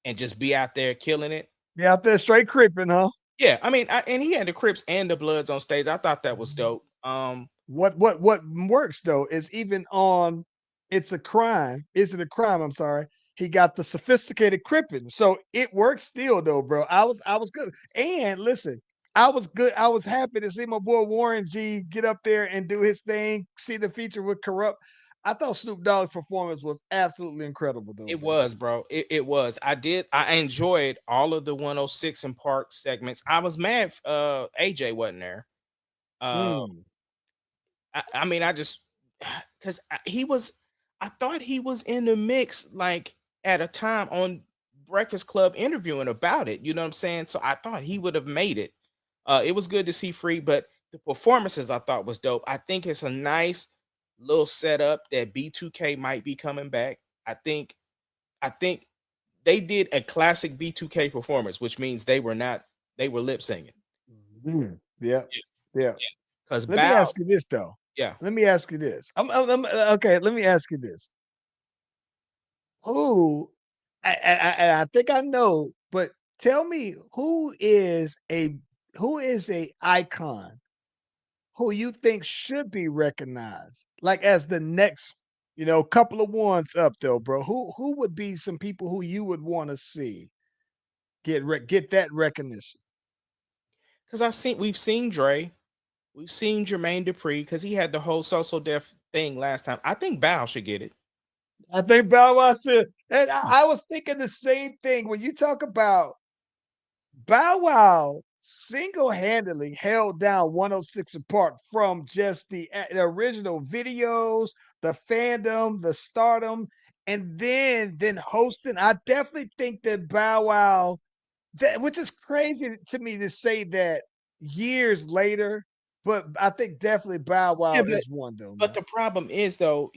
[SPEAKER 3] and just be out there killing it.
[SPEAKER 2] Yeah, out there straight creeping, huh?
[SPEAKER 3] Yeah, I mean, and he had the Crips and the Bloods on stage. I thought that was dope.
[SPEAKER 2] What works though is even on It's a Crime. Is it a crime? I'm sorry. He got the sophisticated cripping. So it works still though, bro. I was good. And listen, I was good. I was happy to see my boy Warren G get up there and do his thing, see the feature with Corrupt. I thought Snoop Dogg's performance was absolutely incredible though,
[SPEAKER 3] It
[SPEAKER 2] bro.
[SPEAKER 3] was, bro. It was. I enjoyed all of the 106 and Park segments. I was mad AJ wasn't there. Uh
[SPEAKER 2] Mm.
[SPEAKER 3] I mean, I just because he was, I thought he was in the mix like at a time on Breakfast Club interviewing about it. You know what I'm saying? So I thought he would have made it. It was good to see Free, but the performances I thought was dope. I think it's a nice little setup that B2K might be coming back. I think they did a classic B2K performance, which means they were lip singing.
[SPEAKER 2] Mm. Yeah.
[SPEAKER 3] Yeah,
[SPEAKER 2] Yeah.
[SPEAKER 3] yeah. Because
[SPEAKER 2] Let me
[SPEAKER 3] Bow,
[SPEAKER 2] ask you this though.
[SPEAKER 3] yeah.
[SPEAKER 2] Let me ask you this. Okay. Let me ask you this. Who I think I know, but tell me who is a icon who you think should be recognized, like as the next, couple of ones up though, bro. Who would be some people who you would want to see get that recognition?
[SPEAKER 3] Because we've seen Dre, we've seen Jermaine Dupri because he had the whole social deaf thing last time. I think Bow should get it.
[SPEAKER 2] I think Bow Wow said, and I was thinking the same thing when you talk about Bow Wow single-handedly held down 106 apart from just the original videos, the fandom, the stardom, and then hosting. I definitely think that Bow Wow, that which is crazy to me to say that years later, but I think definitely Bow
[SPEAKER 3] Yeah,
[SPEAKER 2] Wow
[SPEAKER 3] but
[SPEAKER 2] is one though,
[SPEAKER 3] but
[SPEAKER 2] man.
[SPEAKER 3] the problem is though,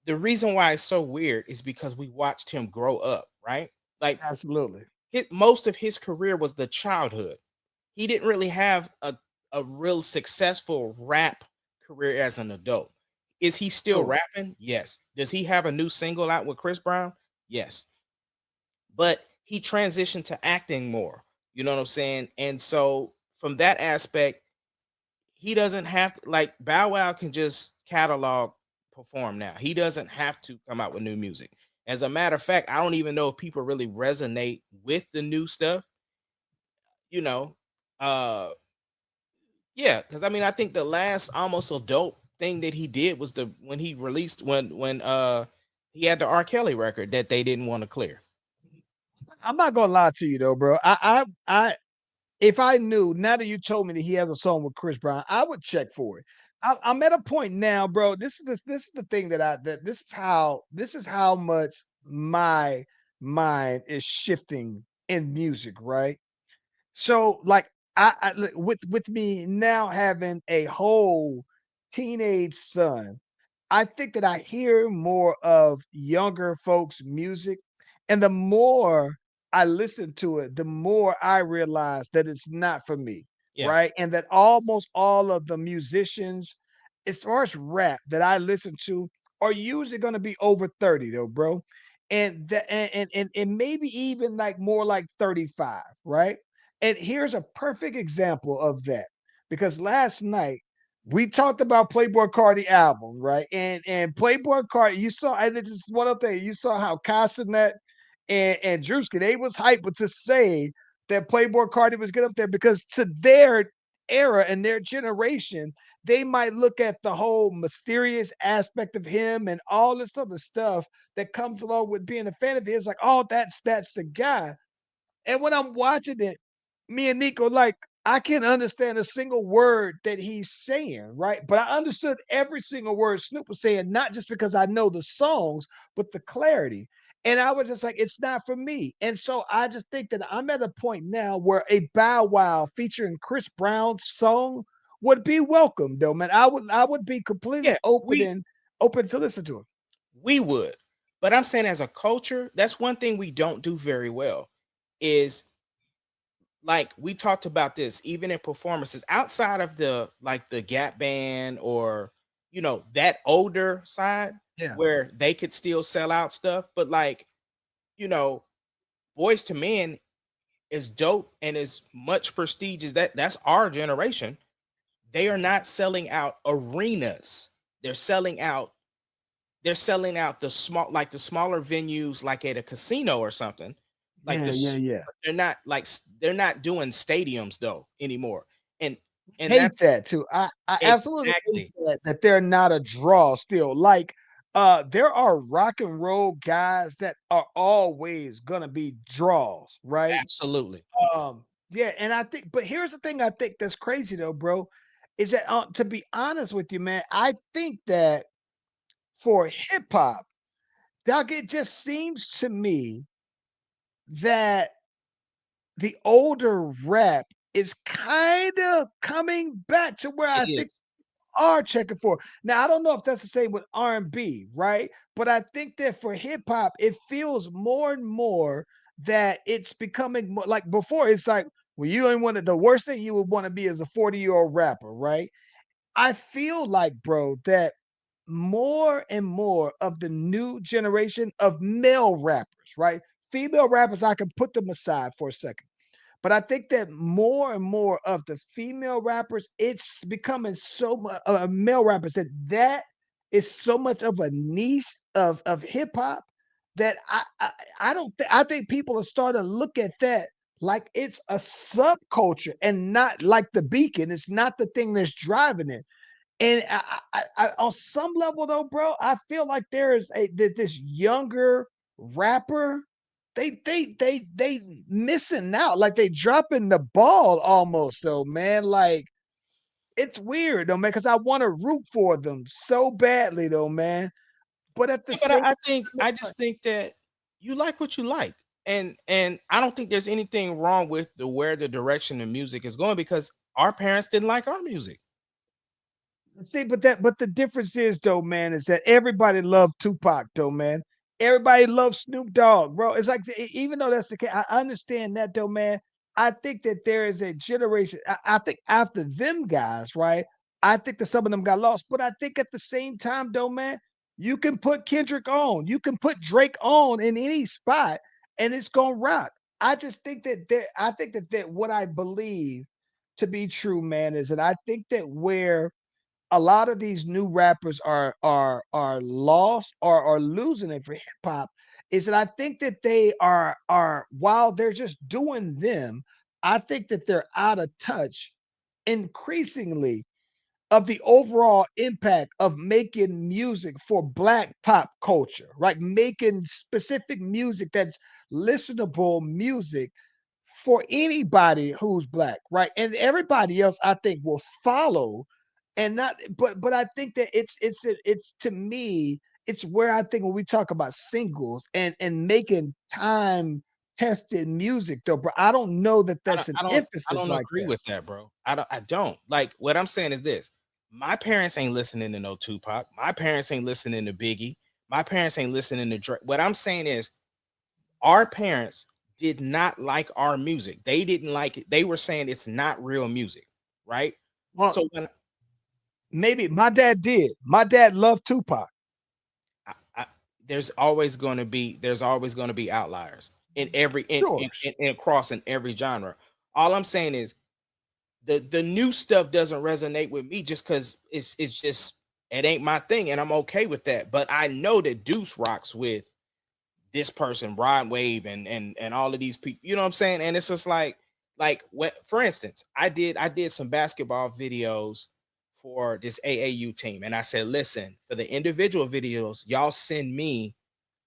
[SPEAKER 3] the reason why it's so weird is because we watched him grow up, right? Like
[SPEAKER 2] Absolutely.
[SPEAKER 3] most of his career was the childhood. He didn't really have a real successful rap career as an adult. Is he still
[SPEAKER 2] True.
[SPEAKER 3] rapping? Yes. Does he have a new single out with Chris Brown? Yes. But he transitioned to acting more. You know what I'm saying? And so from that aspect, he doesn't have to, like, Bow Wow can just catalog perform now. He doesn't have to come out with new music. As a matter of fact, I don't even know if people really resonate with the new stuff, you know. Uh yeah, because I mean I think the last almost adult thing that he did was the when he released when he had the R. Kelly record that they didn't want to clear.
[SPEAKER 2] I'm not gonna lie to you though, bro. I if I knew now that you told me that he has a song with Chris Brown, I would check for it. I'm at a point now, bro. This is the thing that this is how much my mind is shifting in music, right? So like with me now having a whole teenage son, I think that I hear more of younger folks' music, and the more I listen to it, the more I realize that it's not for me,
[SPEAKER 3] Yeah.
[SPEAKER 2] right? And that almost all of the musicians, as far as rap that I listen to, are usually going to be over 30 though, bro. And maybe even like more like 35, right? And here's a perfect example of that. Because last night we talked about Playboy Cardi album, right? And Playboy Cardi, you saw, and this is one other thing, you saw how Cassinet and Drewski, they was hyped to say that Playboy Cardi was get up there because to their era and their generation, they might look at the whole mysterious aspect of him and all this other stuff that comes along with being a fan of his. Like, oh, that's the guy. And when I'm watching it, me and Nico, like, I can't understand a single word that he's saying, right? But I understood every single word Snoop was saying, not just because I know the songs, but the clarity. And I was just like, it's not for me. And so I just think that I'm at a point now where a Bow Wow featuring Chris Brown's song would be welcome, though, man. I would be completely
[SPEAKER 3] Yeah,
[SPEAKER 2] open to listen to it.
[SPEAKER 3] we would. But I'm saying as a culture, that's one thing we don't do very well is like we talked about this even in performances outside of the like the Gap band or that older side
[SPEAKER 2] Yeah.
[SPEAKER 3] where they could still sell out stuff, but like you know Boys to Men is dope and as much prestige as that's our generation. They are not selling out arenas. They're selling out the smaller venues like at a casino or something. Like
[SPEAKER 2] Yeah, yeah, yeah.
[SPEAKER 3] they're not doing stadiums though anymore. And and
[SPEAKER 2] Hate
[SPEAKER 3] that's
[SPEAKER 2] that too. I absolutely hate
[SPEAKER 3] exactly
[SPEAKER 2] that they're not a draw still. Like there are rock and roll guys that are always gonna be draws, right?
[SPEAKER 3] absolutely.
[SPEAKER 2] Yeah, and I think but here's the thing I think that's crazy though, bro, is that to be honest with you, man, I think that for hip hop, Doc, it just seems to me that the older rap is kind of coming back to where
[SPEAKER 3] It
[SPEAKER 2] I think
[SPEAKER 3] is.
[SPEAKER 2] are checking for. Now, I don't know if that's the same with R&B, right? But I think that for hip hop, it feels more and more that it's becoming more like before. It's like, well, you ain't want to, the worst thing you would want to be is a 40-year-old rapper, right? I feel like, bro, that more and more of the new generation of male rappers, right? Female rappers, I can put them aside for a second. But I think that more and more of the female rappers, it's becoming so much male rappers that is so much of a niche of hip hop that I don't think I think people are starting to look at that like it's a subculture and not like the beacon. It's not the thing that's driving it. And on some level, though, bro, I feel like there is this younger rapper. They missing out. Like they dropping the ball almost, though, man. Like it's weird, though, man. Because I want to root for them so badly, though, man. But at the
[SPEAKER 3] Yeah, but
[SPEAKER 2] same
[SPEAKER 3] I
[SPEAKER 2] time,
[SPEAKER 3] just think that you like what you like. And I don't think there's anything wrong with the where the direction of music is going because our parents didn't like our music.
[SPEAKER 2] see, but the difference is though, man, is that everybody loved Tupac, though, man. Everybody loves Snoop Dogg, bro. It's like even though that's the case, I understand that though, man. I think that there is a generation. I think after them guys, right? I think that some of them got lost, but I think at the same time, though, man, you can put Kendrick on, you can put Drake on in any spot, and it's gonna rock. I just think that there. I think that what I believe to be true, man, is that I think that where a lot of these new rappers are lost or are losing it for hip hop is that I think that they are while they're just doing them, I think that they're out of touch increasingly of the overall impact of making music for black pop culture, right? Making specific music that's listenable music for anybody who's black, right? And everybody else, I think, will follow. And not, but I think that it's to me, it's where I think when we talk about singles and making time tested music, though, bro. I don't know that
[SPEAKER 3] I
[SPEAKER 2] that's
[SPEAKER 3] don't
[SPEAKER 2] an
[SPEAKER 3] I don't I
[SPEAKER 2] emphasis
[SPEAKER 3] don't
[SPEAKER 2] like
[SPEAKER 3] agree
[SPEAKER 2] that.
[SPEAKER 3] with that, bro. I don't. Like what I'm saying is this. My parents ain't listening to no Tupac. My parents ain't listening to Biggie. My parents ain't listening to Drake. What I'm saying is our parents did not like our music. They didn't like it. They were saying it's not real music, right?
[SPEAKER 2] Well,
[SPEAKER 3] So when
[SPEAKER 2] maybe my dad did. My dad loved Tupac.
[SPEAKER 3] I, there's always going to be outliers in every
[SPEAKER 2] Sure.
[SPEAKER 3] in across in every genre. All I'm saying is the new stuff doesn't resonate with me just because it's just it ain't my thing, and I'm okay with that. But I know that Deuce rocks with this person, Rod Wave, and all of these people. You know what I'm saying? And it's just like what, for instance, I did some basketball videos for this AAU team, and I said, listen, for the individual videos, y'all send me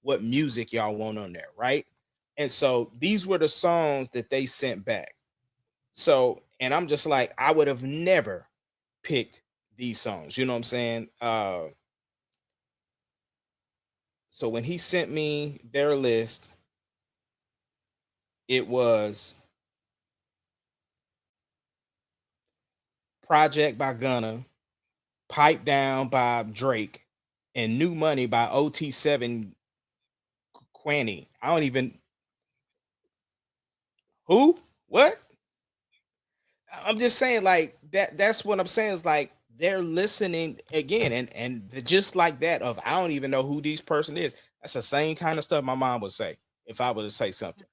[SPEAKER 3] what music y'all want on there, right? And so these were the songs that they sent back. So, and I'm just like, I would have never picked these songs. You know what I'm saying? So when he sent me their list, it was Project by Gunna, Pipe Down by Drake, and New Money by OT7 Quanny. I don't even who? What? I'm just saying, like that's what I'm saying is like they're listening again, and just like that of I don't even know who this person is. That's the same kind of stuff my mom would say if I were to say something.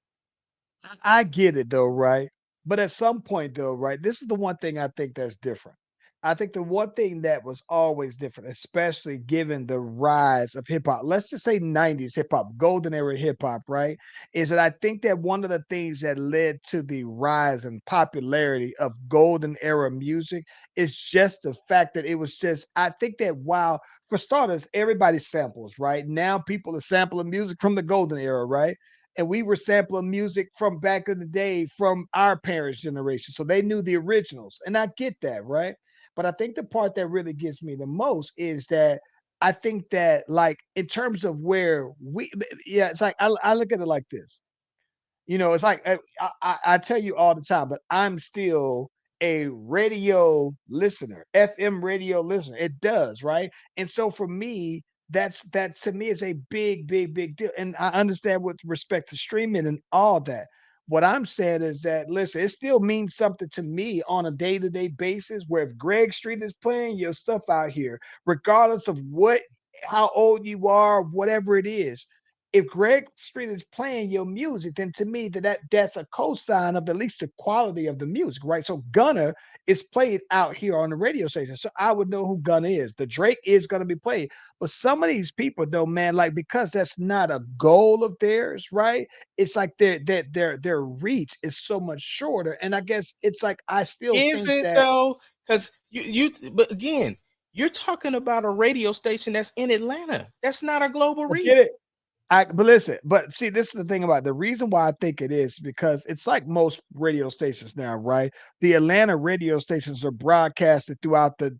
[SPEAKER 2] I get it though, right? But at some point though, right? This is the one thing I think that's different. I think the one thing that was always different, especially given the rise of hip hop, let's just say 90s hip hop, golden era hip hop, right? Is that I think that one of the things that led to the rise and popularity of golden era music is just the fact that it was just, I think that while for starters, everybody samples, right? Now people are sampling music from the golden era, right? And we were sampling music from back in the day from our parents' generation. So they knew the originals. And I get that, right? But I think the part that really gets me the most is that I think that, like, in terms of where yeah, it's like I look at it like this. You know, it's like I tell you all the time, but I'm still a radio listener, FM radio listener. It does, right? And so for me, that to me is a big, big, big deal. And I understand with respect to streaming and all that. What I'm saying is that listen, it still means something to me on a day-to-day basis. Where if Greg Street is playing your stuff out here, regardless of what how old you are, whatever it is, if Greg Street is playing your music, then to me that's a cosign of at least the quality of the music, right? So Gunner is played out here on the radio station, so I would know who Gunner is. The Drake is going to be played, but some of these people, though, man, like because that's not a goal of theirs, right? It's like their reach is so much shorter, and I guess it's like I still
[SPEAKER 3] Is
[SPEAKER 2] think
[SPEAKER 3] it
[SPEAKER 2] that.
[SPEAKER 3] though? Because but again, you're talking about a radio station that's in Atlanta. That's not a global
[SPEAKER 2] I
[SPEAKER 3] reach.
[SPEAKER 2] get it. But listen, but see, this is the thing about it. The reason why I think it is because it's like most radio stations now, right? The Atlanta radio stations are broadcasted throughout the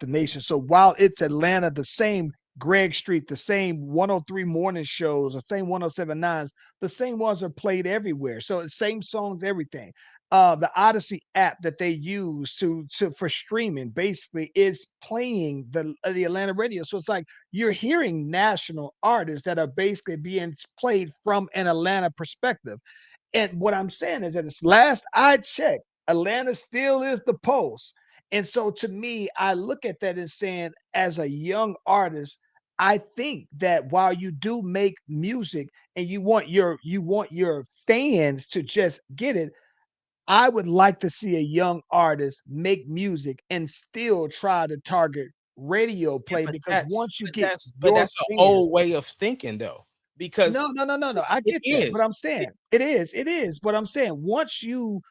[SPEAKER 2] nation. So while it's Atlanta, the same Greg Street, the same 103 morning shows, the same 107.9s, the same ones are played everywhere. So the same songs, everything. The Odyssey app that they use to for streaming basically is playing the Atlanta radio. So it's like you're hearing national artists that are basically being played from an Atlanta perspective. And what I'm saying is that it's last I checked, Atlanta still is the pulse. And so to me, I look at that as saying, as a young artist, I think that while you do make music and you want your fans to just get it, I would like to see a young artist make music and still try to target radio
[SPEAKER 3] Yeah,
[SPEAKER 2] play because once you get
[SPEAKER 3] but
[SPEAKER 2] your
[SPEAKER 3] that's an
[SPEAKER 2] fans.
[SPEAKER 3] old way of thinking though, because
[SPEAKER 2] No, no, no, no, no. I
[SPEAKER 3] it
[SPEAKER 2] get that, but
[SPEAKER 3] is.
[SPEAKER 2] I'm saying it is. But I'm saying once you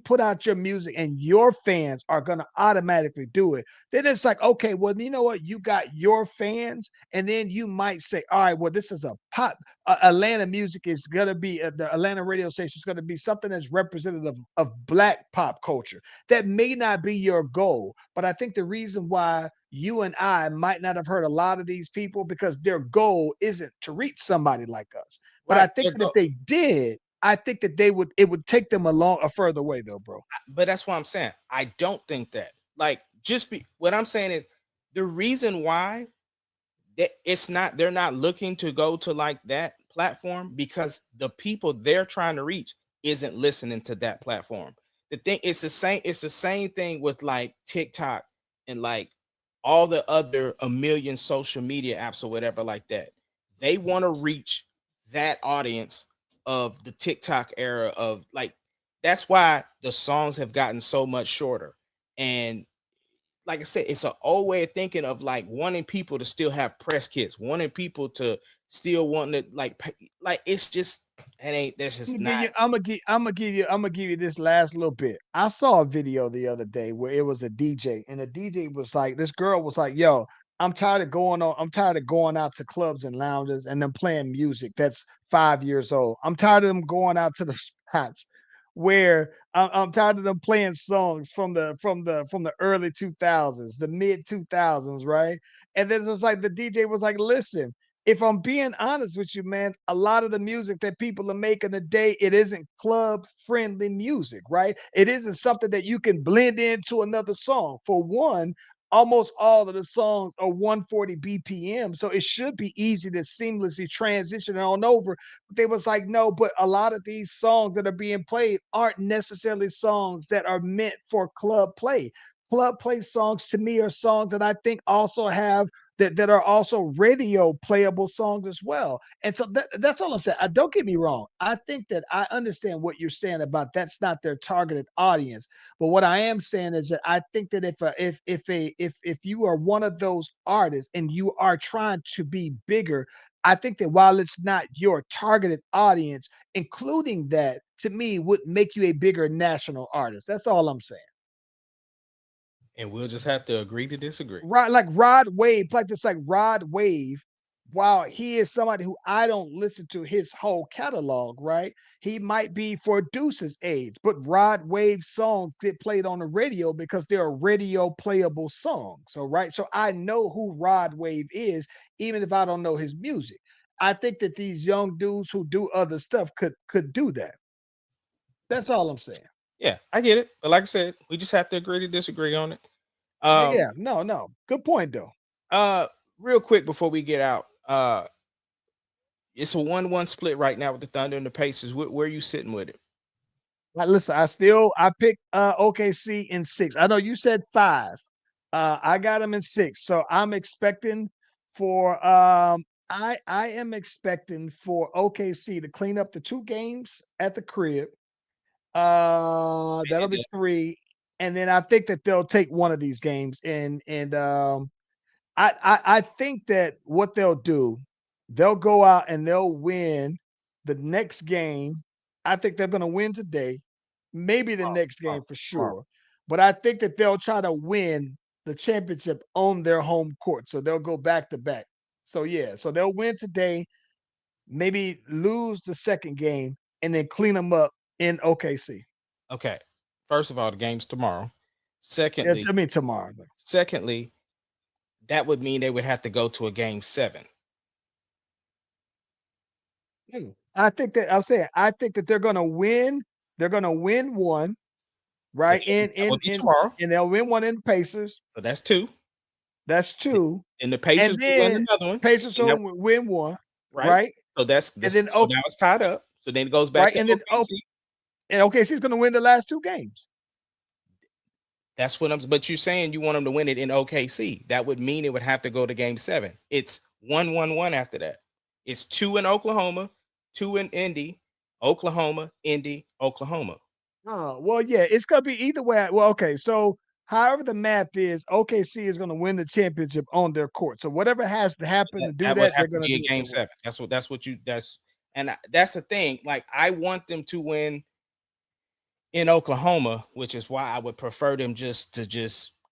[SPEAKER 2] put out your music and your fans are gonna automatically do it, then it's like, okay, well, you know what? You got your fans, and then you might say, all right, well, this is a pop. Atlanta music is gonna be the Atlanta radio station is gonna be something that's representative of Black pop culture. That may not be your goal, but I think the reason why you and I might not have heard a lot of these people because their goal isn't to reach somebody like us. But I
[SPEAKER 3] Right.
[SPEAKER 2] think that if they did, I think that it would take them a further way though, bro.
[SPEAKER 3] But that's what I'm saying. I don't think that. Like, just be what I'm saying is the reason why that it's not they're not looking to go to like that platform because the people they're trying to reach isn't listening to that platform. The thing it's the same thing with like TikTok and like all the other a million social media apps or whatever like that. They want to reach that audience of the TikTok era of like that's why the songs have gotten so much shorter. And like I said, it's an old way of thinking of like wanting people to still have press kits, wanting people to still want to like it's just it ain't that's just not.
[SPEAKER 2] I'm gonna give you this last little bit. I saw a video the other day where it was a DJ, and the DJ was like, this girl was like, "Yo, I'm tired of going out to clubs and lounges and them playing music that's 5 years old. I'm tired of them going out to the spots where I'm tired of them playing songs from the early 2000s, the mid 2000s, right?" And then it's like the DJ was like, "Listen, if I'm being honest with you, man, a lot of the music that people are making today, it isn't club friendly music, right? It isn't something that you can blend into another song. For one, almost all of the songs are 140 BPM, so it should be easy to seamlessly transition on over. But they was like, no, but a lot of these songs that are being played aren't necessarily songs that are meant for club play. Club play songs to me are songs that I think also have that are also radio playable songs as well. And so that's all I'm saying. Don't get me wrong. I think that I understand what you're saying about that's not their targeted audience. But what I am saying is that I think that if you are one of those artists and you are trying to be bigger, I think that while it's not your targeted audience, including that to me would make you a bigger national artist. That's all I'm saying.
[SPEAKER 3] And we'll just have to agree to disagree.
[SPEAKER 2] Right, like Rod Wave, like this, like Rod Wave. While he is somebody who I don't listen to his whole catalog, right? He might be for Deuce's age, but Rod Wave songs get played on the radio because they're radio playable songs. So, right. So I know who Rod Wave is, even if I don't know his music. I think that these young dudes who do other stuff could do that. That's all I'm saying.
[SPEAKER 3] Yeah, I get it. But like I said, we just have to agree to disagree on it.
[SPEAKER 2] Yeah,
[SPEAKER 3] Um,
[SPEAKER 2] yeah. No, no. Good point though.
[SPEAKER 3] uh, real quick before we get out, it's a 1-1 split right now with the Thunder and the Pacers. Where are you sitting with it?
[SPEAKER 2] Listen, I picked OKC in 6. I know you said 5. I got them in 6. So I'm expecting for I am expecting for OKC to clean up the 2 games at the crib. That'll be 3, and then I think that they'll take one of these games and I think that what they'll do, they'll go out and they'll win the next game. I think they're gonna win today, maybe the next game for
[SPEAKER 3] Tomorrow.
[SPEAKER 2] sure. But I think that they'll try to win the championship on their home court. So they'll go back to back. So yeah, so they'll win today, maybe lose the second game, and then clean them up in OKC.
[SPEAKER 3] Okay. First of all, the game's tomorrow.
[SPEAKER 2] Yeah,
[SPEAKER 3] Secondly,
[SPEAKER 2] I mean tomorrow.
[SPEAKER 3] secondly, that would mean they would have to go to a game 7.
[SPEAKER 2] I think that I'm saying I think that they're gonna win. They're gonna win one,
[SPEAKER 3] So
[SPEAKER 2] right?
[SPEAKER 3] that would be tomorrow.
[SPEAKER 2] And they'll win one in the Pacers.
[SPEAKER 3] So that's 2.
[SPEAKER 2] That's two.
[SPEAKER 3] And the Pacers
[SPEAKER 2] And
[SPEAKER 3] will win
[SPEAKER 2] then
[SPEAKER 3] another one.
[SPEAKER 2] Pacers
[SPEAKER 3] And that,
[SPEAKER 2] will win one,
[SPEAKER 3] right?
[SPEAKER 2] right?
[SPEAKER 3] So that's
[SPEAKER 2] And
[SPEAKER 3] this.
[SPEAKER 2] then
[SPEAKER 3] So now it's tied up. So then it goes back
[SPEAKER 2] right,
[SPEAKER 3] to
[SPEAKER 2] and then
[SPEAKER 3] OKC.
[SPEAKER 2] and OKC is gonna win the last 2 games.
[SPEAKER 3] That's what I'm. But you're saying you want them to win it in OKC. That would mean it would have to go to game 7. It's 1-1-1 after that. It's 2 in Oklahoma, 2 in Indy, Oklahoma, Indy, Oklahoma.
[SPEAKER 2] Oh, well, yeah, it's gonna be either way. Well, okay, so however the math is, OKC is gonna win the championship on their court. So whatever has to happen to do
[SPEAKER 3] That would
[SPEAKER 2] that,
[SPEAKER 3] have
[SPEAKER 2] they're
[SPEAKER 3] to
[SPEAKER 2] gonna
[SPEAKER 3] be a
[SPEAKER 2] do it
[SPEAKER 3] game
[SPEAKER 2] their way.
[SPEAKER 3] 7. That's what you that's and that's the thing. Like I want them to win in Oklahoma, which is why I would prefer them just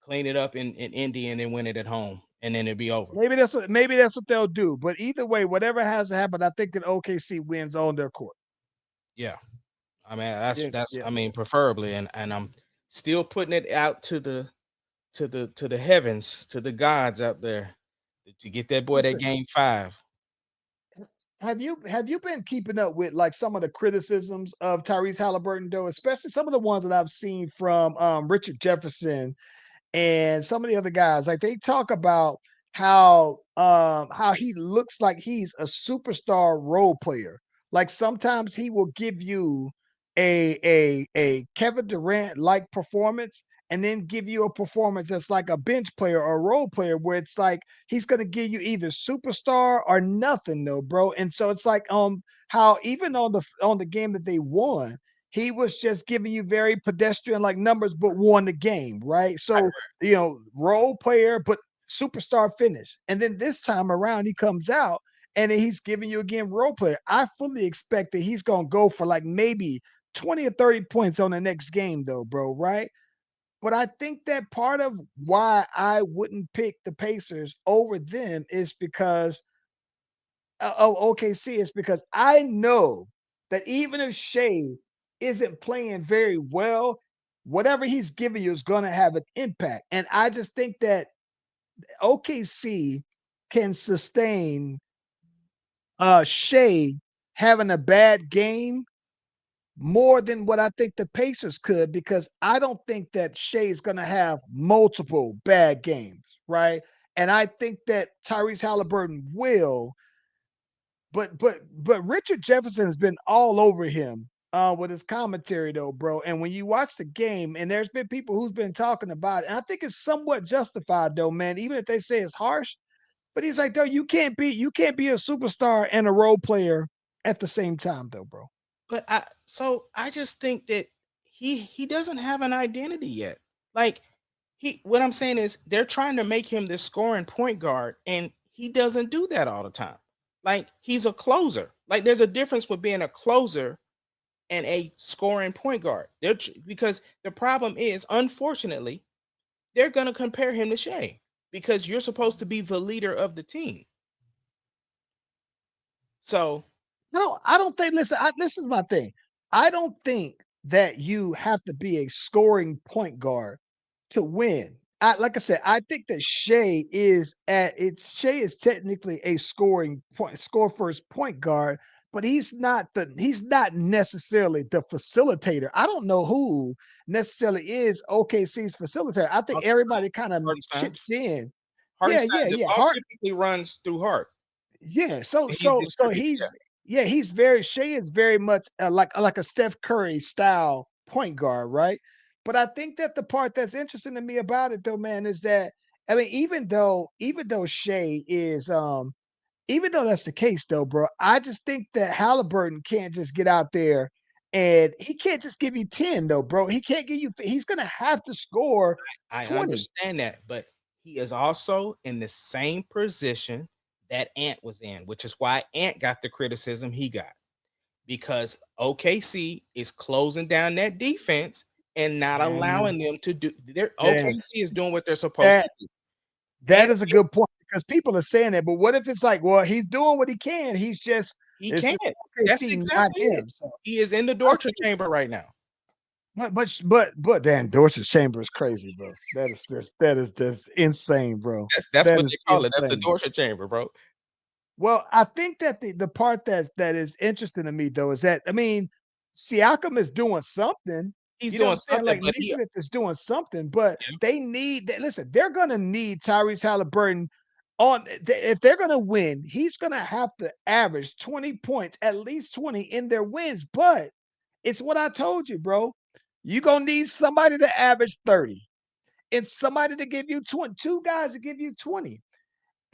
[SPEAKER 3] clean it up in Indy and then win it at home, and then it'd be over.
[SPEAKER 2] Maybe that's what they'll do. But either way, whatever has to happen, I think that OKC wins on their court.
[SPEAKER 3] Yeah, I mean
[SPEAKER 2] Yeah,
[SPEAKER 3] that's
[SPEAKER 2] yeah.
[SPEAKER 3] I mean preferably, and I'm still putting it out to the heavens, to the gods out there to get that boy that
[SPEAKER 2] Listen,
[SPEAKER 3] game 5.
[SPEAKER 2] have you been keeping up with like some of the criticisms of Tyrese Halliburton though, especially some of the ones that I've seen from Richard Jefferson and some of the other guys, like they talk about how he looks like he's a superstar role player. Like sometimes he will give you a Kevin Durant like performance and then give you a performance that's like a bench player or a role player where it's like he's gonna give you either superstar or nothing though, bro. And so it's like how even on the game that they won, he was just giving you very pedestrian like numbers, but won the game, right?
[SPEAKER 3] Right,
[SPEAKER 2] So, role player, but superstar finish. And then this time around, he comes out and then he's giving you again role player. I fully expect that he's gonna go for like maybe 20 or 30 points on the next game, though, bro, right? But I think that part of why I wouldn't pick the Pacers over them is because OKC is because I know that even if Shea isn't playing very well, whatever he's giving you is going to have an impact. And I just think that OKC can sustain Shea having a bad game more than what I think the Pacers could, because I don't think that Shea is going to have multiple bad games, right? And I think that Tyrese Halliburton will, but Richard Jefferson has been all over him with his commentary though, bro. And when you watch the game, and there's been people who's been talking about it, and I think it's somewhat justified though, man. Even if they say it's harsh, but he's like, though, you can't be a superstar and a role player at the same time, though, bro.
[SPEAKER 3] but I just think that he doesn't have an identity yet. Like what I'm saying is they're trying to make him this scoring point guard, and he doesn't do that all the time. Like he's a closer. Like there's a difference with being a closer and a scoring point guard. Because the problem is, unfortunately, they're gonna compare him to Shea because you're supposed to be the leader of the team. So
[SPEAKER 2] I don't think. Listen, this is my thing. I don't think that you have to be a scoring point guard to win. Like I said, I think that Shea is technically a score first point guard, but he's not necessarily the facilitator. I don't know who necessarily is OKC's facilitator. I think
[SPEAKER 3] Hartenstein,
[SPEAKER 2] everybody kind of
[SPEAKER 3] Hartenstein,
[SPEAKER 2] chips in. Yeah,
[SPEAKER 3] Hartenstein.
[SPEAKER 2] yeah,
[SPEAKER 3] The
[SPEAKER 2] yeah.
[SPEAKER 3] ball typically runs through Hart,
[SPEAKER 2] Yeah, so
[SPEAKER 3] and he
[SPEAKER 2] so so
[SPEAKER 3] distributes. Yeah.
[SPEAKER 2] he's yeah, he's very Shea is very much like a Steph Curry style point guard, right? But I think that the part that's interesting to me about it though, man, is that I mean, even though Shea is even though that's the case though, bro, I just think that Halliburton can't just get out there and he can't just give you 10 though, bro. He can't give you he's gonna have to score
[SPEAKER 3] I
[SPEAKER 2] 20.
[SPEAKER 3] understand that, but he is also in the same position that Ant was in, which is why Ant got the criticism he got, because OKC is closing down that defense and not
[SPEAKER 2] And
[SPEAKER 3] allowing them to do their
[SPEAKER 2] then
[SPEAKER 3] OKC is doing what they're supposed to
[SPEAKER 2] that
[SPEAKER 3] do.
[SPEAKER 2] That
[SPEAKER 3] And
[SPEAKER 2] is a good point because people are saying that, but what if it's like, well, he's doing what he can.
[SPEAKER 3] he
[SPEAKER 2] It's
[SPEAKER 3] can't.
[SPEAKER 2] just
[SPEAKER 3] That's
[SPEAKER 2] OKC, not
[SPEAKER 3] exactly it.
[SPEAKER 2] him. So
[SPEAKER 3] He is in the
[SPEAKER 2] I
[SPEAKER 3] torture
[SPEAKER 2] see.
[SPEAKER 3] chamber right now.
[SPEAKER 2] But Dan Dorsey's chamber is crazy, bro. That's insane, bro.
[SPEAKER 3] That's
[SPEAKER 2] That
[SPEAKER 3] what
[SPEAKER 2] is
[SPEAKER 3] they call it. That's the
[SPEAKER 2] insane.
[SPEAKER 3] torture chamber, bro.
[SPEAKER 2] Well, I think that the part that is interesting to me though is that I mean, Siakam is doing something.
[SPEAKER 3] He's
[SPEAKER 2] You know what
[SPEAKER 3] doing
[SPEAKER 2] I'm saying?
[SPEAKER 3] something,
[SPEAKER 2] Like
[SPEAKER 3] but he
[SPEAKER 2] Neesmith is doing something, but
[SPEAKER 3] yeah,
[SPEAKER 2] they need listen, they're gonna need Tyrese Halliburton on if they're gonna win, he's gonna have to average 20 points, at least 20 in their wins. But it's what I told you, bro. You're gonna need somebody to average 30 and somebody to give you 20, two guys to give you 20.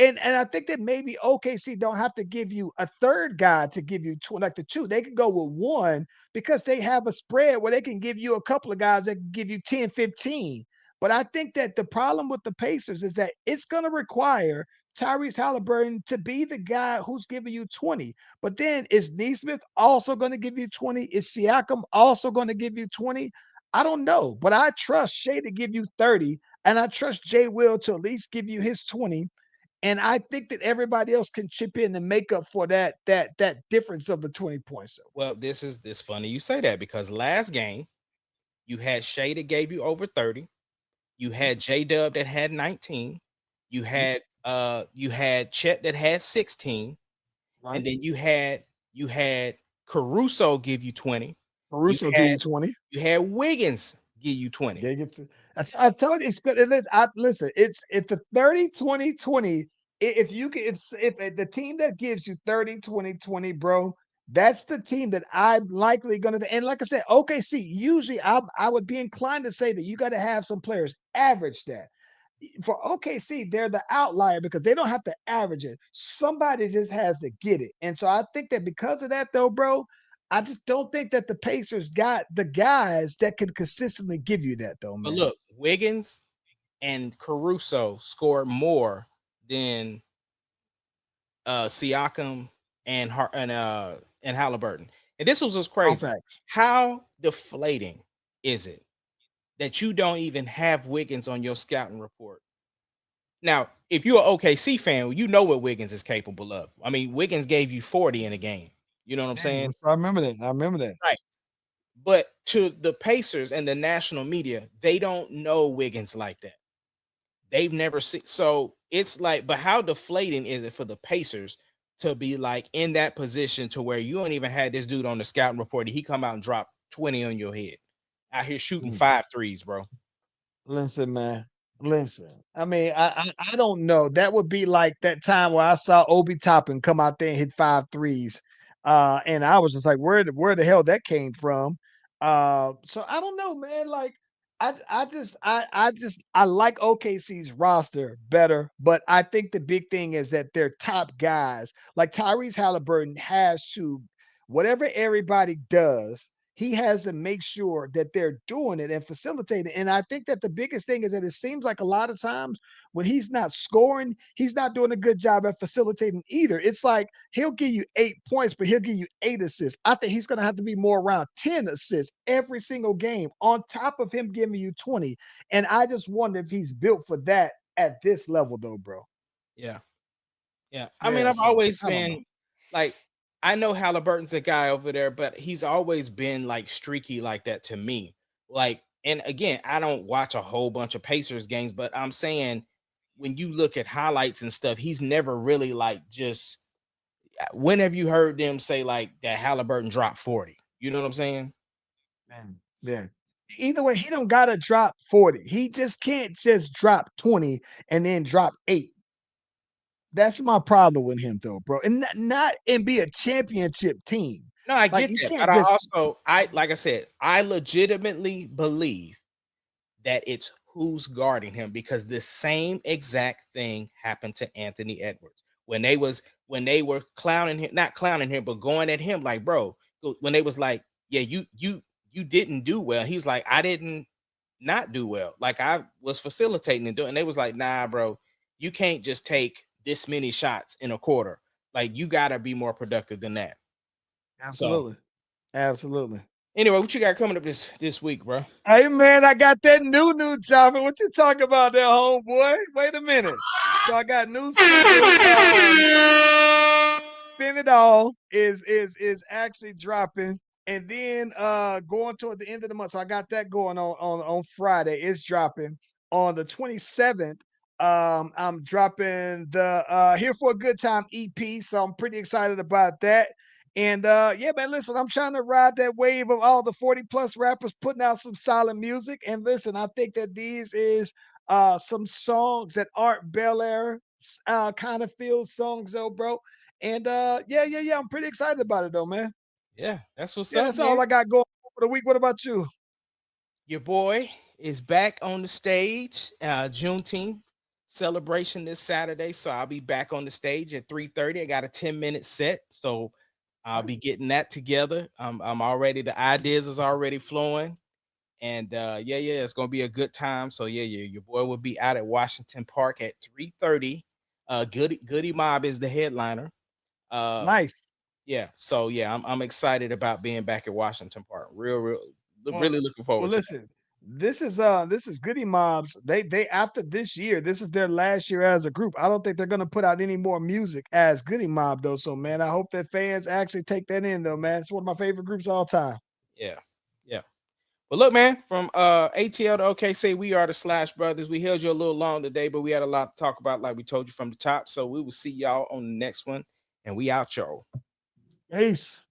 [SPEAKER 2] And I think that maybe OKC don't have to give you a third guy to give you two, like the two. They can go with one because they have a spread where they can give you a couple of guys that can give you 10, 15. But I think that the problem with the Pacers is that it's going to require Tyrese Halliburton to be the guy who's giving you 20. But then is Neesmith also going to give you 20? Is Siakam also going to give you 20? I don't know, but I trust Shea to give you 30, and I trust Jay Will to at least give you his 20, and I think that everybody else can chip in and make up for that difference of the 20 points. So,
[SPEAKER 3] well, this funny you say that because last game you had Shay that gave you over 30. You had J Dub that had 19. You had Chet that had 16.
[SPEAKER 2] right?
[SPEAKER 3] And then you had Caruso give you 20. You
[SPEAKER 2] Caruso give
[SPEAKER 3] had
[SPEAKER 2] you 20.
[SPEAKER 3] you had Wiggins give you 20.
[SPEAKER 2] They get to, I told you it's good. Listen, it's the 30, 20, 20. If you can, if the team that gives you 30, 20, 20, bro, that's the team that I'm likely going to. And like I said, OKC, usually I would be inclined to say that you got to have some players average that. For OKC, they're the outlier because they don't have to average it. Somebody just has to get it. And so I think that because of that, though, bro, I just don't think that the Pacers got the guys that can consistently give you that, though,
[SPEAKER 3] But
[SPEAKER 2] man.
[SPEAKER 3] look, Wiggins and Caruso scored more than Siakam and Halliburton. And this was what's
[SPEAKER 2] All
[SPEAKER 3] crazy.
[SPEAKER 2] facts.
[SPEAKER 3] How deflating is it that you don't even have Wiggins on your scouting report? Now, if you're an OKC fan, you know what Wiggins is capable of. I mean, Wiggins gave you 40 in a game. You know what I'm
[SPEAKER 2] Yeah,
[SPEAKER 3] saying?
[SPEAKER 2] yes, I remember that. I remember that.
[SPEAKER 3] Right. But to the Pacers and the national media, they don't know Wiggins like that. They've never seen. So it's like, but how deflating is it for the Pacers to be like in that position to where you don't even had this dude on the scouting report? He come out and drop 20 on your head out here shooting
[SPEAKER 2] Mm.
[SPEAKER 3] 5 threes, bro.
[SPEAKER 2] Listen, man. Listen. I mean, I don't know. That would be like that time where I saw Obi Toppin come out there and hit 5 threes. And I was just like, where the hell that came from? So I don't know, man. Like I like OKC's roster better, but I think the big thing is that their top guys, like Tyrese Halliburton, has to whatever everybody does, he has to make sure that they're doing it and facilitating. And I think that the biggest thing is that it seems like a lot of times when he's not scoring, he's not doing a good job at facilitating either. It's like he'll give you 8 points, but he'll give you 8 assists. I think he's going to have to be more around 10 assists every single game on top of him giving you 20. And I just wonder if he's built for that at this level, though, bro.
[SPEAKER 3] Yeah. Yeah. I mean,
[SPEAKER 2] Yeah.
[SPEAKER 3] I've
[SPEAKER 2] So
[SPEAKER 3] always
[SPEAKER 2] I don't know.
[SPEAKER 3] been like, I know Halliburton's a guy over there, but he's always been like streaky like that to me. Like, and again, I don't watch a whole bunch of Pacers games, but I'm saying when you look at highlights and stuff, he's never really like just when have you heard them say like that Halliburton dropped 40? You know what I'm saying?
[SPEAKER 2] Man, yeah. Either way, he don't gotta drop 40. He just can't just drop 20 and then drop 8. That's my problem with him though, bro. And not and be a championship team.
[SPEAKER 3] No, I
[SPEAKER 2] Like
[SPEAKER 3] get
[SPEAKER 2] you
[SPEAKER 3] that.
[SPEAKER 2] can't
[SPEAKER 3] But I
[SPEAKER 2] just
[SPEAKER 3] also, like I said, I legitimately believe that it's who's guarding him because the same exact thing happened to Anthony Edwards when they were clowning him, not clowning him, but going at him like, bro, when they was like, yeah, you didn't do well. He's like, I didn't not do well. Like I was facilitating and doing. And they was like, nah, bro, you can't just take this many shots in a quarter. Like you gotta be more productive than that. So
[SPEAKER 2] absolutely. Absolutely.
[SPEAKER 3] anyway, what you got coming up this week, bro?
[SPEAKER 2] Hey man, I got that new dropping. What you talking about there, homeboy? Wait a minute. So I got new single. Spin It All is actually dropping. And then going toward the end of the month. So I got that going on Friday. It's dropping on the 27th. I'm dropping the Here for a Good Time EP. So I'm pretty excited about that. And yeah, man, listen, I'm trying to ride that wave of all the 40 plus rappers putting out some solid music. And listen, I think that these is some songs that aren't Bel Air kind of feel songs though, bro. And yeah, I'm pretty excited about it though, man.
[SPEAKER 3] Yeah, that's what's
[SPEAKER 2] Yeah,
[SPEAKER 3] up,
[SPEAKER 2] that's all
[SPEAKER 3] man.
[SPEAKER 2] I got going for the week. What about you?
[SPEAKER 3] Your boy is back on the stage. Juneteenth celebration this Saturday, so I'll be back on the stage at 3:30. I got a 10-minute set, so I'll be getting that together. I'm already the ideas is already flowing, and yeah, it's gonna be a good time. So yeah, your boy will be out at Washington Park at 3:30. Goody Mob is the headliner. Uh,
[SPEAKER 2] Nice.
[SPEAKER 3] yeah, so yeah, I'm excited about being back at Washington Park.
[SPEAKER 2] Well,
[SPEAKER 3] Really looking
[SPEAKER 2] well,
[SPEAKER 3] forward to that.
[SPEAKER 2] listen. This is Goody Mobs. They after this year, this is their last year as a group. I don't think they're gonna put out any more music as Goody Mob though. So man, I hope that fans actually take that in though, man. It's one of my favorite groups all time.
[SPEAKER 3] Yeah, yeah. But look, man, from ATL to OKC, we are the Slash Brothers. We held you a little long today, but we had a lot to talk about, like we told you from the top. So we will see y'all on the next one, and we out, y'all.
[SPEAKER 2] Peace.